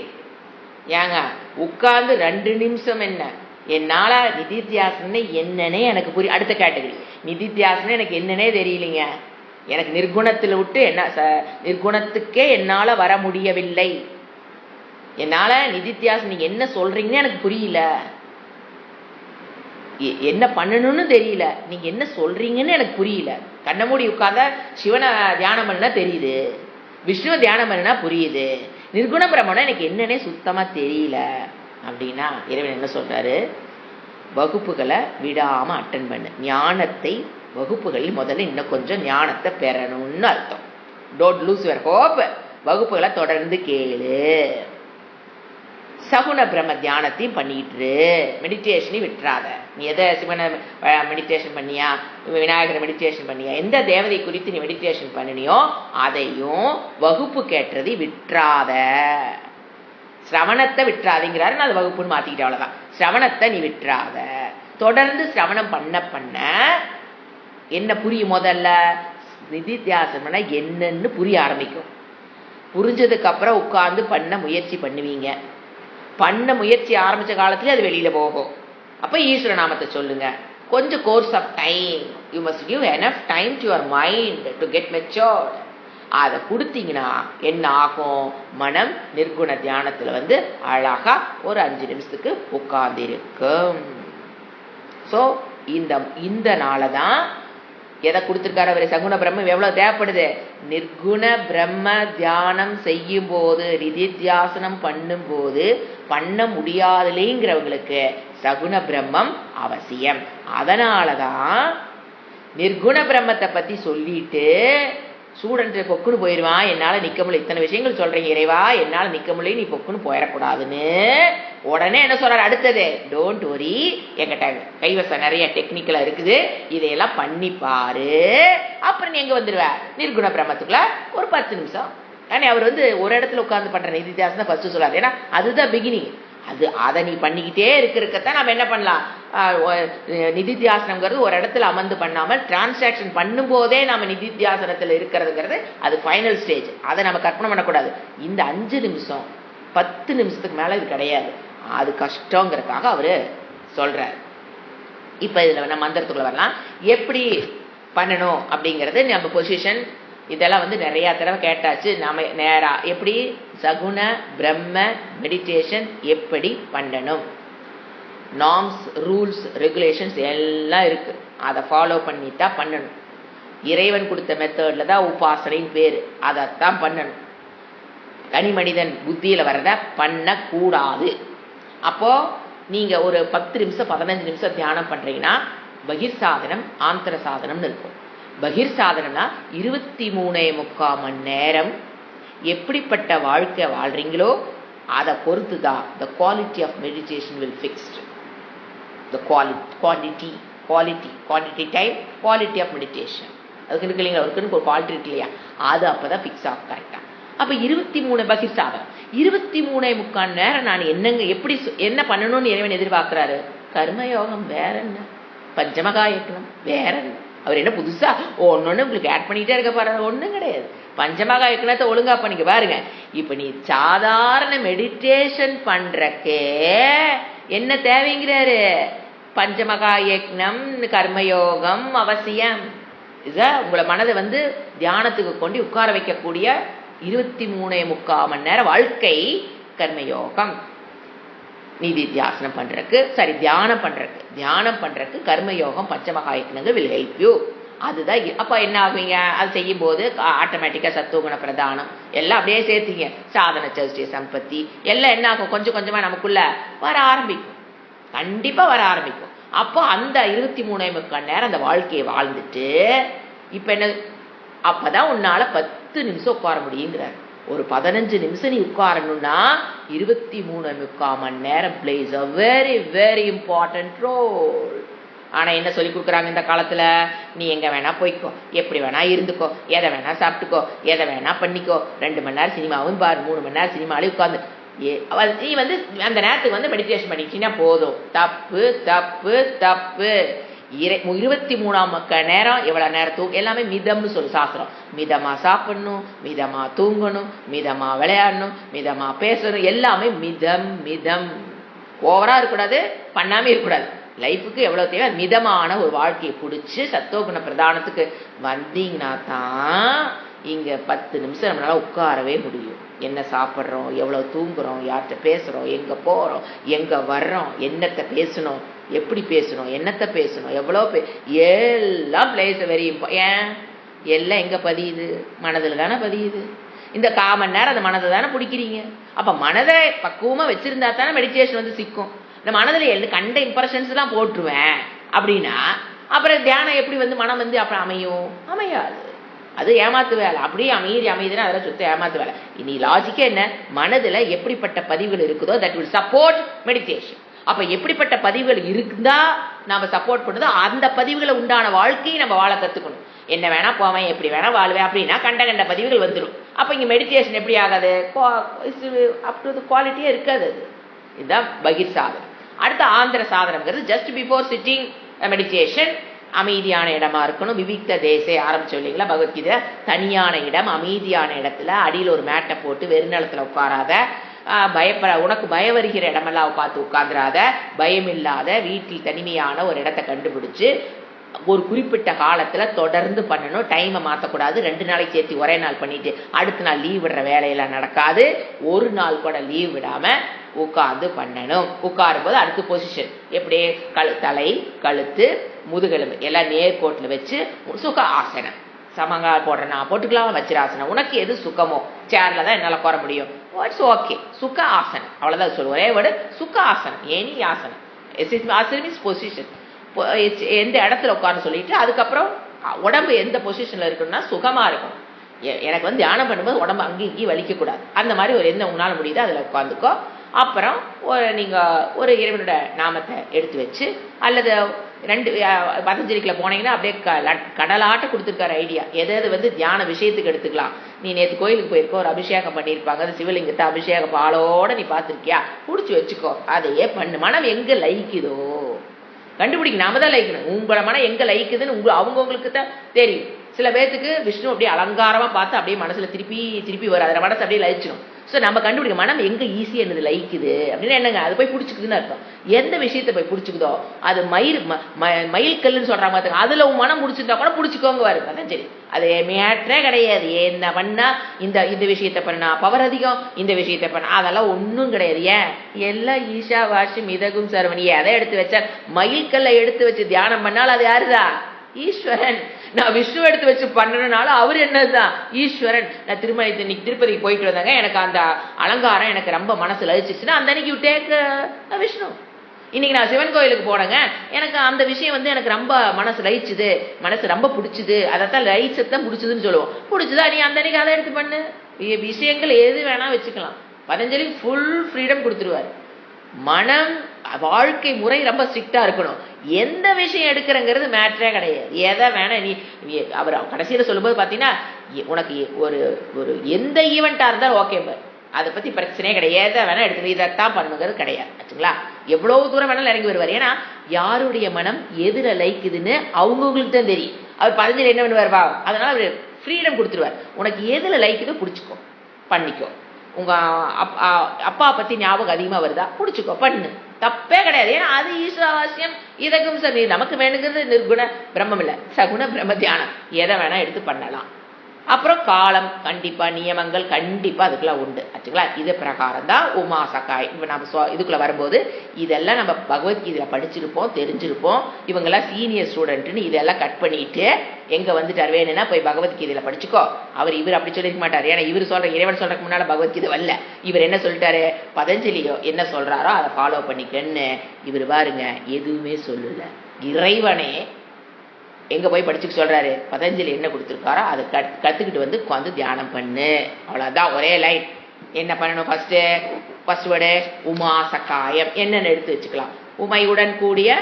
ஏங்க உட்கார்ந்து 2 நிமிஷம் என்ன என்னால நிதித்தியாசனம் என்னன்னே எனக்கு புரிய. அடுத்த கேட்டகரி நிதித்தியாசனம் எனக்கு என்னன்னே தெரியலீங்க. எனக்கு நிர்குணத்துல விட்டு என்ன நிர்குணத்துக்கே என்னால வர முடியவில்லை. என்னால நிதித்தியாசனம் நீங்க என்ன சொல்றீங்கன்னு எனக்கு புரியல. என்ன பண்ணணும்னு தெரியல. நீங்க என்ன சொல்றீங்கன்னு எனக்கு புரியல. கண்ண மூடி உட்கார்ந்தா சிவனை தியானம் பண்ணா தெரியுது, விஷ்ணுவை தியானம் பண்ணா புரியுது, நிர்குண பிரம்மணம் எனக்கு என்னன்னே சுத்தமா தெரியல அப்படின்னா இறைவன் என்ன சொல்றாரு? வகுப்புகளை விடாம அட்டன் பண்ணு. ஞானத்தை வகுப்புகளில் முதல்ல இன்னும் கொஞ்சம் ஞானத்தை பெறணும்னு அர்த்தம். Don't lose your hope. வகுப்புகளை தொடர்ந்து கேளு. சகுன பிரம்ம தியானத்தையும் பண்ணிட்டு மெடிடேஷனையும் விட்டுறாத. நீ எதை சிவனை மெடிடேஷன் பண்ணியா, விநாயகரை மெடிடேஷன் பண்ணியா, எந்த தேவதை குறித்து நீ மெடிடேஷன் பண்ணினியோ அதையும் வகுப்பு கேட்டதை விட்டுறாத. சிரவணத்தை விட்டுறாதுங்கிறாரு. நான் அது வகுப்புன்னு மாத்திக்கிட்டேன், அவ்வளவுதான். சிரவணத்தை நீ விட்டுறாத. தொடர்ந்து சிரவணம் பண்ண பண்ண என்ன புரியும்? முதல்ல நிதித்தியாசனம் என்னன்னு புரிய ஆரம்பிக்கும். புரிஞ்சதுக்கு அப்புறம் உட்கார்ந்து பண்ண முயற்சி பண்ணுவீங்க. பண்ண முயற்சி ஆரம்பிச்ச காலத்துல அது வெளியில போகும். அப்ப ஈஸ்வர நாமத்தை சொல்லுங்க. கொஞ்சம் course of time. You must give enough time to your mind to get matured. அதை கொடுத்தீங்கன்னா என்ன ஆகும்? மனம் நிர்குண தியானத்துல வந்து அழகா ஒரு 5 நிமிஷத்துக்கு உட்கார்ந்து இருக்கும். சோ இந்த நாளதான் எதை கொடுத்திருக்காரு அவரு? சகுண பிரம்மம் எவ்வளவு தேவைப்படுது? நிர்குண பிரம்ம தியானம் செய்யும் போது, நிதித்தியாசனம் பண்ணும் போது பண்ண முடியாதுலேங்கிறவங்களுக்கு சகுண பிரம்மம் அவசியம். அதனாலதான் நிர்குண பிரம்மத்தை பத்தி சொல்லிட்டு ஸ்டூடெண்ட் பொக்குன்னு போயிடுவான். என்னால நிக்க முடியல, இத்தனை விஷயங்கள் சொல்றீங்க இறைவா, என்னால நிக்க முடியல, நீ பொக்குன்னு போயிடக்கூடாதுன்னு உடனே என்ன சொல்றாரு? அடுத்தது டோன்ட் வரி, எங்கிட்ட கைவசம் நிறைய டெக்னிக்கலா இருக்குது, இதையெல்லாம் பண்ணி பாரு, அப்புறம் நீ எங்க வந்துடுவ நிர்குண பிரம்மத்துக்குள்ள ஒரு 10 நிமிஷம். ஏன்னா அவர் வந்து ஒரு இடத்துல உட்கார்ந்து பண்ற நிதித்தியாசனம் தான் ஃபர்ஸ்ட் சொல்லாது. ஏன்னா அதுதான் பிகினிங். அதை நீ பண்ணிக்கிட்டே இருக்கத்தான் நம்ம என்ன பண்ணலாம்? நிதித்தியாசனம்ங்கிறது ஒரு இடத்துல அமர்ந்து பண்ணாமல் டிரான்சாக்ஷன் பண்ணும் போதே நம்ம நிதித்தியாசனத்துல இருக்கிறதுங்கிறது அது ஃபைனல் ஸ்டேஜ். அதை நம்ம கற்பனை பண்ணக்கூடாது. இந்த 5 நிமிஷம் 10 நிமிஷத்துக்கு மேல இது கிடையாது. அது கஷ்டங்கிறதுக்காக அவரு சொல்றாரு. இப்ப இதுல நம்ம மந்திரத்துக்குள்ள வரலாம். எப்படி பண்ணணும் அப்படிங்கறது நம்ம பொசிஷன் இதெல்லாம் வந்து நிறைய தடவை கேட்டாச்சு. நாம நேரா எப்படி சகுன பிரம்ம மெடிடேஷன் எப்படி பண்ணணும், நார்ம்ஸ் ரூல்ஸ் ரெகுலேஷன்ஸ் எல்லாம் இருக்கு. அதை ஃபாலோ பண்ணித்தான் பண்ணணும். இறைவன் கொடுத்த மெத்தட்ல தான் உபாசனைன்னு பேரு. அதைத்தான் பண்ணணும். தனி மனிதன் புத்தியில வர்றத பண்ணக்கூடாது. அப்போ நீங்க ஒரு 10 நிமிஷம் 15 நிமிஷம் தியானம் பண்றீங்கன்னா பகிர் சாதனம் ஆந்தர சாதனம்னு இருக்கும். பகிர் சாதனம்னா 23.75 மணி நேரம் எப்படிப்பட்ட வாழ்க்கை வாழ்றீங்களோ அதை பொறுத்து தான் the quality of meditation will fixed. The quantity time, quality of meditation. அதுக்கு இருக்கு இல்லைங்களா, ஒருக்குன்னு ஒரு குவாலிட்டி இருக்கு இல்லையா, அது அப்பதான் ஃபிக்ஸ் ஆகும் கரெக்டா. அப்ப 23 பகிர் சாதனம் 23.25 நேரம் நான் என்னங்க எப்படி என்ன பண்ணணும்னு இறைவன் எதிர்பார்க்கிறாரு? கர்மயோகம் வேற என்ன, பஞ்சமகா யக்ஞம் வேற என்ன. அவர் என்ன புதுசா ஒன்னொன்னு உங்களுக்கு ஆட் பண்ணிட்டே இருக்க பாரு, ஒண்ணும் கிடையாது. பஞ்சமகா யக்ஞத்தை ஒழுங்கா பண்ணிக்க பாருங்க. இப்ப நீ சாதாரண மெடிடேஷன் பண்றக்கே என்ன தேவைங்கிறாரு? பஞ்சமகா யக்ஞம் கர்மயோகம் அவசியம். இதுதான் உங்களை மனதை தியானத்துக்கு கொண்டு உட்கார வைக்கக்கூடிய 23.25 மணி நேரம் வாழ்க்கை கர்மயோகம். நீதி தியாசனம் பண்றதுக்கு தியானம் பண்றதுக்கு கர்மயோகம் பஞ்சமகா யக்ஞங்கள் வில் ஹெல்ப் யூ. அதுதான். அப்ப என்ன ஆகுவீங்க? அது செய்யும் போது ஆட்டோமேட்டிக்கா சத்துவகுண பிரதானம் எல்லாம் அப்படியே சேர்த்தீங்க, சாதன சதுஷ்டய சம்பத்தி எல்லாம் என்ன ஆகும்? கொஞ்சம் கொஞ்சமா நமக்குள்ள வர ஆரம்பிக்கும், கண்டிப்பா வர ஆரம்பிக்கும். அப்போ அந்த 23.25 நேரம் அந்த வாழ்க்கையை வாழ்ந்துட்டு இப்ப என்ன, அப்பதான் உன்னால 10 நிமிஷம் உட்கார முடியுங்கிறார். ஒரு 15 நிமிஷம் நீ உட்காரணும்னா 23.25 மணி நேரம் plays a very very important role. ஆனா என்ன சொல்லி கொடுக்குறாங்க இந்த காலத்துல? நீ எங்க வேணா போய்க்கோ, எப்படி வேணா இருந்துக்கோ, எதை வேணா சாப்பிட்டுக்கோ, எதை வேணா பண்ணிக்கோ, 2 மணி நேரம் சினிமாவும் பாரு, 3 மணி நேரம் சினிமாலே உட்காந்து நீ அந்த நேரத்துக்கு மெடிடேஷன் பண்ணிட்டீங்கன்னா போதும். தப்பு தப்பு தப்பு. 23 நேரம் எவ்வளவு நேரம் எல்லாமே மிதம்னு சொல்லு சாஸ்திரம். மிதமா சாப்பிடணும், மிதமா தூங்கணும், மிதமா விளையாடணும், மிதமா பேசணும், எல்லாமே மிதம் மிதம். ஓவரா இருக்கக்கூடாது, பண்ணாம இருக்கக்கூடாது. லைஃபுக்கு எவ்வளவு தேவை மிதமான ஒரு வாழ்க்கையை பிடிச்சி சத்தோகுண பிரதானத்துக்கு வந்தீங்கன்னா தான் இங்க 10 நிமிஷம் நம்மளால உட்காரவே முடியும். என்ன சாப்பிட்றோம், எவ்வளவு தூங்குறோம், யார்கிட்ட பேசுறோம், எங்க போறோம், எங்க வர்றோம், என்னத்தை பேசணும், எப்படி பேசணும், என்னத்தை பேசணும், எவ்வளவு எல்லாம் பிளேஸ் வெரி ஏன் எல்லாம் எங்க பதியுது? மனதில் தானே பதியுது. இந்த 1/4 மணி நேரம் அந்த மனதை தானே பிடிக்கிறீங்க. அப்ப மனதை பக்குவமா வச்சிருந்தா தானே மெடிடேஷன் சிக்கும். இந்த மனதில் கண்ட இம்ப்ரெஷன்ஸ் எல்லாம் போட்டுருவேன் அப்படின்னா அப்புறம் தியானம் எப்படி மனம் அப்புறம் அமையாது. அது ஏமாத்து வேலை. அப்படியே அமைதினா அதெல்லாம் சுத்த ஏமாத்து வேலை. இனி லாஜிக்கே என்ன? மனதுல எப்படிப்பட்ட பதிவுகள் இருக்குதோ தட் வில் சப்போர்ட் மெடிடேஷன். அப்ப எப்படிப்பட்ட பதிவுகள் இருந்தா நாம சப்போர்ட் பண்ணுதோ அந்த பதிவுகளை உண்டான வாழ்க்கையை நம்ம வாழ கத்துக்கணும். என்ன வேணா போவேன், எப்படி வேணா வாழ்வேன் அப்படின்னா கண்ட பதிவுகள் வந்துடும். அப்ப இங்க மெடிடேஷன் எப்படி ஆகாது? அப் டு குவாலிட்டியே இருக்காது. அது இதுதான் பகிர் சாதனம். அடுத்த ஆந்திர சாதனம்ங்கிறது ஜஸ்ட் பிஃபோர் சிட்டிங் மெடிடேஷன். அமைதியான இடமா இருக்கணும். விவிக்த தேசே ஆரம்பிச்சு இல்லைங்களா பகவத்கீதை. தனியான இடம், அமைதியான இடத்துல அடியில் ஒரு மேட்டை போட்டு வெறுநிலத்துல உட்காராத, உனக்கு பயம் வருகிற இடமெல்லாம் பார்த்து உட்கார்ந்துராத, பயம் இல்லாத வீட்டில் தனிமையான ஒரு இடத்தை கண்டுபிடிச்சு ஒரு குறிப்பிட்ட காலத்துல தொடர்ந்து பண்ணணும். டைமை மாற்றக்கூடாது. 2 நாளைக்கு சேர்த்து ஒரே நாள் பண்ணிட்டு அடுத்த நாள் லீவ் விடுற வேலையெல்லாம் நடக்காது. ஒரு நாள் கூட லீவ் விடாம உட்கார்ந்து பண்ணணும். உட்காரும் போது அடுத்த பொசிஷன் எப்படி? தலை, கழுத்து, முதுகெலும்பு எல்லாம் நேர்கோட்டில் வச்சு சுக ஆசனம். சமங்கால் போடுறேன் நான் போட்டுக்கலாம், வச்சிராசனம். உனக்கு எது சுகமோ, சேர்ல தான் என்னால உட்கார முடியும், இட்ஸ் ஓகே. சுக ஆசனம் அவ்வளவுதான் சொல்லு. ஒரே வேர்டு சுக ஆசனம். ஏனி ஆசனம். ஆசனம் மீன்ஸ் பொசிஷன். எந்த இடத்துல உட்கார்ந்து சொல்லிட்டு அதுக்கப்புறம் உடம்பு எந்த பொசிஷன்ல இருக்குன்னா சுகமா இருக்கும். எனக்கு தியானம் பண்ணும்போது உடம்பு அங்கேயும் இங்கேயும் வலிக்க கூடாது. அந்த மாதிரி ஒரு எந்த உங்களால முடியுதோ அதுல உட்காந்துக்கோ. அப்புறம் நீங்க ஒரு இறைவனோட நாமத்தை எடுத்து வச்சு, அல்லது 2 பதஞ்சலிக்குள்ள போனீங்கன்னா அப்படியே கடலாட்ட கொடுத்துருக்காரு ஐடியா. எதாவது தியான விஷயத்துக்கு எடுத்துக்கலாம். நீ நேற்று கோயிலுக்கு போயிருக்கோ, ஒரு அபிஷேகம் பண்ணியிருப்பாங்க, அது சிவலிங்கத்தை அபிஷேக பாலோட நீ பார்த்துருக்கியா, பிடிச்சி வச்சுக்கோ. அதையே பண்ணு. மனம் எங்க லயிக்குதோ கண்டுபிடிக்க. நாம தான் லயிக்கணும். உங்களோட மனம் எங்க லயிக்குதுன்னு அவங்கவுங்களுக்கு தான் தெரியும். சில பேர்த்துக்கு விஷ்ணு அப்படியே அலங்காரமா பார்த்து அப்படியே மனசுல திருப்பி திருப்பி வரும். அதில் மனசு அப்படியே லயிச்சிடும். ஸோ நம்ம கண்டுபிடிக்க மனம் எங்க ஈஸியா என்னது லயிக்குது அப்படின்னு என்னங்க, அது போய் பிடிச்சிக்குதுன்னு அர்த்தம். எந்த விஷயத்தை போய் பிடிச்சிக்குதோ அது மயில் கல்லுன்னு சொல்றாங்க பார்த்துங்க. அதுல உன் மனம் பிடிச்சிருந்தா கூட பிடிச்சிக்கோங்க வரும். அதான் சரி. அது மேட்டரே கிடையாது. என்ன பண்ணா இந்த விஷயத்தை பண்ணா பவர் அதிகம், இந்த விஷயத்தை பண்ணா அதெல்லாம் ஒன்றும் கிடையாது. ஏன் எல்லாம் ஈஷா வாஷி மிதகும் சரவணி எதை எடுத்து வச்சா மயில்கல்லை எடுத்து வச்சு தியானம் பண்ணாலும் அது யாருதான்? ஈஸ்வரன். நான் விஷ்ணு எடுத்து வச்சு பண்ணனால அவர் என்னதுதான்? ஈஸ்வரன். நான் இன்னைக்கு திருப்பதிக்கு போயிட்டு வந்தாங்க, எனக்கு அந்த அலங்காரம் எனக்கு ரொம்ப மனசு லயிச்சிச்சுன்னா அந்த அன்னைக்கு யூ டேக் விஷ்ணு. இன்னைக்கு நான் சிவன் கோயிலுக்கு போனேங்க, எனக்கு அந்த விஷயம் எனக்கு ரொம்ப மனசு லயிச்சுது, மனசு ரொம்ப பிடிச்சிது, அதைத்தான் லயிச்சதான் பிடிச்சதுன்னு சொல்லுவோம். பிடிச்சதா நீ அந்த அன்னைக்கு அதை எடுத்து பண்ணு. விஷயங்கள் எது வேணா வச்சுக்கலாம். பதஞ்சலி ஃபுல் ஃப்ரீடம் கொடுத்துருவாரு. மனம் வாழ்க்கை முறை ரொம்ப ஸ்ட்ரிக்டா இருக்கணும். எந்த விஷயம் எடுக்கிறங்கிறது மேட்டரே கிடையாது. எதை வேணா நீ அவர் கடைசியில சொல்லும்போது பாத்தீங்கன்னா, உனக்கு ஒரு எந்த ஈவெண்டா இருந்தாலும் ஓகே பாரு, அதை பத்தி பிரச்சனையே கிடையாது, எதை வேணா எடுத்து இதைத்தான் பண்ணுங்கிறது கிடையாது ஆச்சுங்களா. எவ்வளவு தூரம் வேணாலும் இறங்கி வருவார். ஏன்னா யாருடைய மனம் எதுல லைக்குதுன்னு அவங்களுக்கு தான் தெரியும். அவர் 15 என்ன பண்ணுவார், அதனால அவர் ஃப்ரீடம் கொடுத்துருவார். உனக்கு எதுல லைக்குதோ பிடிச்சிக்கோ, பண்ணிக்கோ. உங்க அப்பா பத்தி ஞாபகம் அதிகமா வருதா, பிடிச்சிக்கோ, பண்ணு, தப்பே கிடையாது. ஏன்னா அது ஈஸ்வராவாசியம். இதற்கும் சரி, நமக்கு வேணுங்கிறது நிர்குண பிரம்மம் இல்ல, சகுண பிரம்ம தியானம். எதை வேணா எடுத்து பண்ணலாம். அப்புறம் காலம் கண்டிப்பா, நியமங்கள் கண்டிப்பா அதுக்குலாம் உண்டு ஆச்சுங்களா. இது பிரகாரம் தான் உமா சகாய். இப்ப நம்ம இதுக்குள்ள வரும்போது இதெல்லாம் நம்ம பகவத்கீதையில படிச்சிருப்போம், தெரிஞ்சிருப்போம். இவங்கெல்லாம் சீனியர் ஸ்டூடெண்ட்னு இதெல்லாம் கட் பண்ணிட்டு எங்க வந்துட்டார், வேணும்னா போய் பகவத்கீதையில படிச்சுக்கோ. இவர் அப்படி சொல்லிருக்க மாட்டார். ஏன்னா இவர் சொல்ற இறைவன் சொல்றதுக்கு முன்னால பகவத்கீதை வரல. இவர் என்ன சொல்லிட்டாரு, பதஞ்சலியோ என்ன சொல்றாரோ அதை ஃபாலோ பண்ணிக்கன்னு இவர் பாருங்க எதுவுமே சொல்லல. இறைவனே எங்க போய் படிச்சுக்க சொல்றாரு, பதஞ்சலி என்ன கொடுத்துருக்காரோ அதை கத்துக்கிட்டு வந்து உட்காந்து தியானம் பண்ணு, அவ்வளவுதான். ஒரே லைன். என்ன பண்ணணும், ஃபர்ஸ்ட் வேர்டு உமா சகாயம். என்னன்னு எடுத்து வச்சுக்கலாம். உமையுடன் கூடிய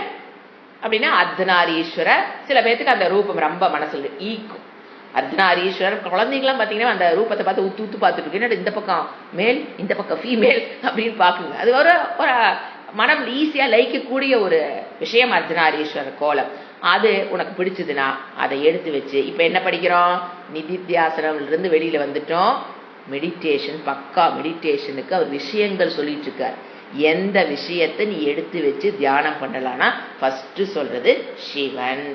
அப்படின்னா அர்த்தநாரீஸ்வரர். சில பேர்த்துக்கு அந்த ரூபம் ரொம்ப மனசுல ஈக்கும். அர்த்தநாரீஸ்வரர் குழந்தைங்களாம் பாத்தீங்கன்னா அந்த ரூபத்தை பார்த்து உத்து பார்த்துட்டு இருக்கு, இந்த பக்கம் மேல் இந்த பக்கம் ஃபீமேல் அப்படின்னு பாக்குங்க. அது ஒரு மனம் ஈஸியா லைக்கக்கூடிய ஒரு விஷயம் அர்த்தநாரீஸ்வரர் கோலம். அது உனக்கு பிடிச்சதுன்னா அதை எடுத்து வச்சு, இப்ப என்ன படிக்கிறோம், நிதித்தியாசனம் இருந்து வெளியில வந்துட்டோம். மெடிடேஷன், பக்கா மெடிடேஷனுக்கு அவர் விஷயங்கள் சொல்லிட்டு இருக்கார். எந்த விஷயத்தை நீ எடுத்து வச்சு தியானம் பண்ணலாம்னா ஃபர்ஸ்ட் சொல்றது சிவன்.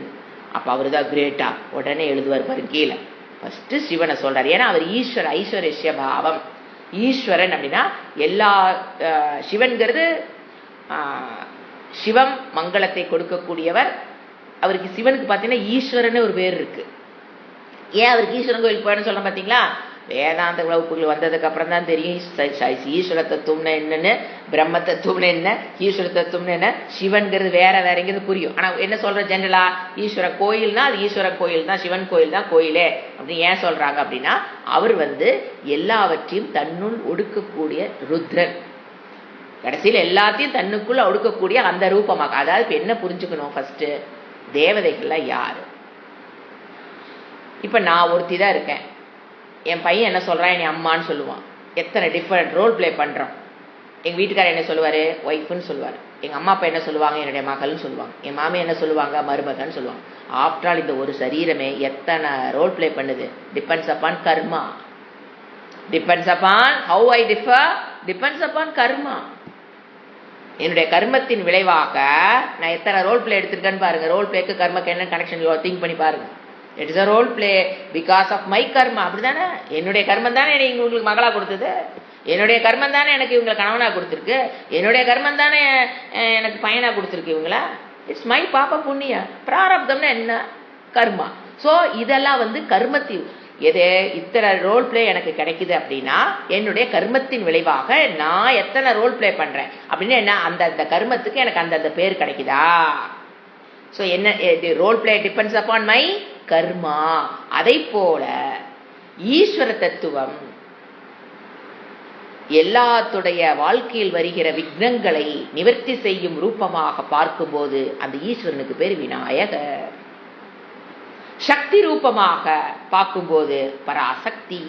அப்ப அவரு தான் கிரேட்டா உடனே எழுதுவார் பாரு கீழே. ஃபர்ஸ்ட் சிவனை சொல்றாரு. ஏன்னா அவர் ஈஸ்வர ஐஸ்வர்ய பாவம். ஈஸ்வரன் அப்படின்னா எல்லா சிவன்கிறது சிவம் மங்களத்தை கொடுக்கக்கூடியவர். அவருக்கு சிவனுக்கு பார்த்தீங்கன்னா ஈஸ்வரன் ஒரு பேர் இருக்கு. ஏன் அவருக்கு ஈஸ்வரன் கோயிலுக்கு போயணும்னு சொல்றேன் பார்த்தீங்களா, வேதாந்த வகுப்புகள் வந்ததுக்கு அப்புறம் தான் தெரியும் ஈஸ்வர தத்துவம்னா என்னன்னு, பிரம்ம தத்துவம்னு என்ன, ஈஸ்வர தத்துவம்னு என்ன, சிவன்கிறது வேறங்கிறது புரியும். ஆனா என்ன சொல்ற ஜெனரலா, ஈஸ்வர கோயில்னா அது ஈஸ்வர கோயில் தான், சிவன் கோயில் தான் கோயிலே அப்படின்னு ஏன் சொல்றாங்க அப்படின்னா, அவர் எல்லாவற்றையும் தன்னுள் ஒடுக்கக்கூடிய ருத்ரன். கடைசியில் எல்லாத்தையும் தன்னுக்குள்ள ஒடுக்கக்கூடிய அந்த ரூபமாக. அதாவது இப்ப என்ன புரிஞ்சுக்கணும், ஃபர்ஸ்ட் தேவதைகள்லாம் யாரு. இப்ப நான் ஒருத்தி தான் இருக்கேன், என் பையன் என்ன சொல்றான், என் அம்மான்னு சொல்லுவான். எத்தனை டிஃபரெண்ட் ரோல் பிளே பண்றோம். எங்க வீட்டுக்காரர் என்ன சொல்லுவாரு, ஒய்ஃப்னு சொல்லுவாரு. எங்க அம்மா அப்பா என்ன சொல்லுவாங்க, என்னுடைய மகள்னு சொல்லுவாங்க. என் மாமி என்ன சொல்லுவாங்க, மருமகன்னு சொல்லுவாங்க. ஆஃப்டர் ஆல் இந்த ஒரு சரீரமே எத்தனை ரோல் பிளே பண்ணுது. Depends upon karma. Depends upon how I differ, depends upon karma. என்னுடைய கர்மத்தின் விளைவாக நான் எத்தனை ரோல் பிளே எடுத்திருக்கேன்னு பாருங்க. ரோல் பிளேக்கு கர்மக்கு என்ன கனெக்ஷன் திங்க் பண்ணி பாருங்க. It is a role play because of my karma. அப்படிதானே, என்னுடைய கர்மம் தானே உங்களுக்கு மகளா கொடுத்தது, என்னுடைய கர்மம் தானே எனக்கு இவங்களை கணவனா கொடுத்துருக்கு, என்னுடைய கர்மம் தானே எனக்கு பையனா கொடுத்துருக்கு இவங்களா. இட்ஸ் மை பாப்பா புண்ணிய பிராரப்தம்னா என்ன, கர்மா. ஸோ இதெல்லாம் கர்மத்தி எது இத்தனை ரோல் பிளே எனக்கு கிடைக்குது அப்படின்னா என்னுடைய கர்மத்தின் விளைவாக நான் எத்தனை ரோல் பிளே பண்றேன் அப்படின்னு என்ன, அந்த கர்மத்துக்கு எனக்கு அந்த பேர் கிடைக்குதா. ஸோ என்ன, role play depends upon my karma. அதை போல ஈஸ்வர தத்துவம் எல்லாத்துடைய வாழ்க்கையில் வருகிற விக்னங்களை நிவர்த்தி செய்யும் ரூபமாக பார்க்கும்போது அந்த ஈஸ்வரனுக்கு பேர் விநாயகர். சக்தி ரூபமாக பார்க்கும்போது பராசக்தி.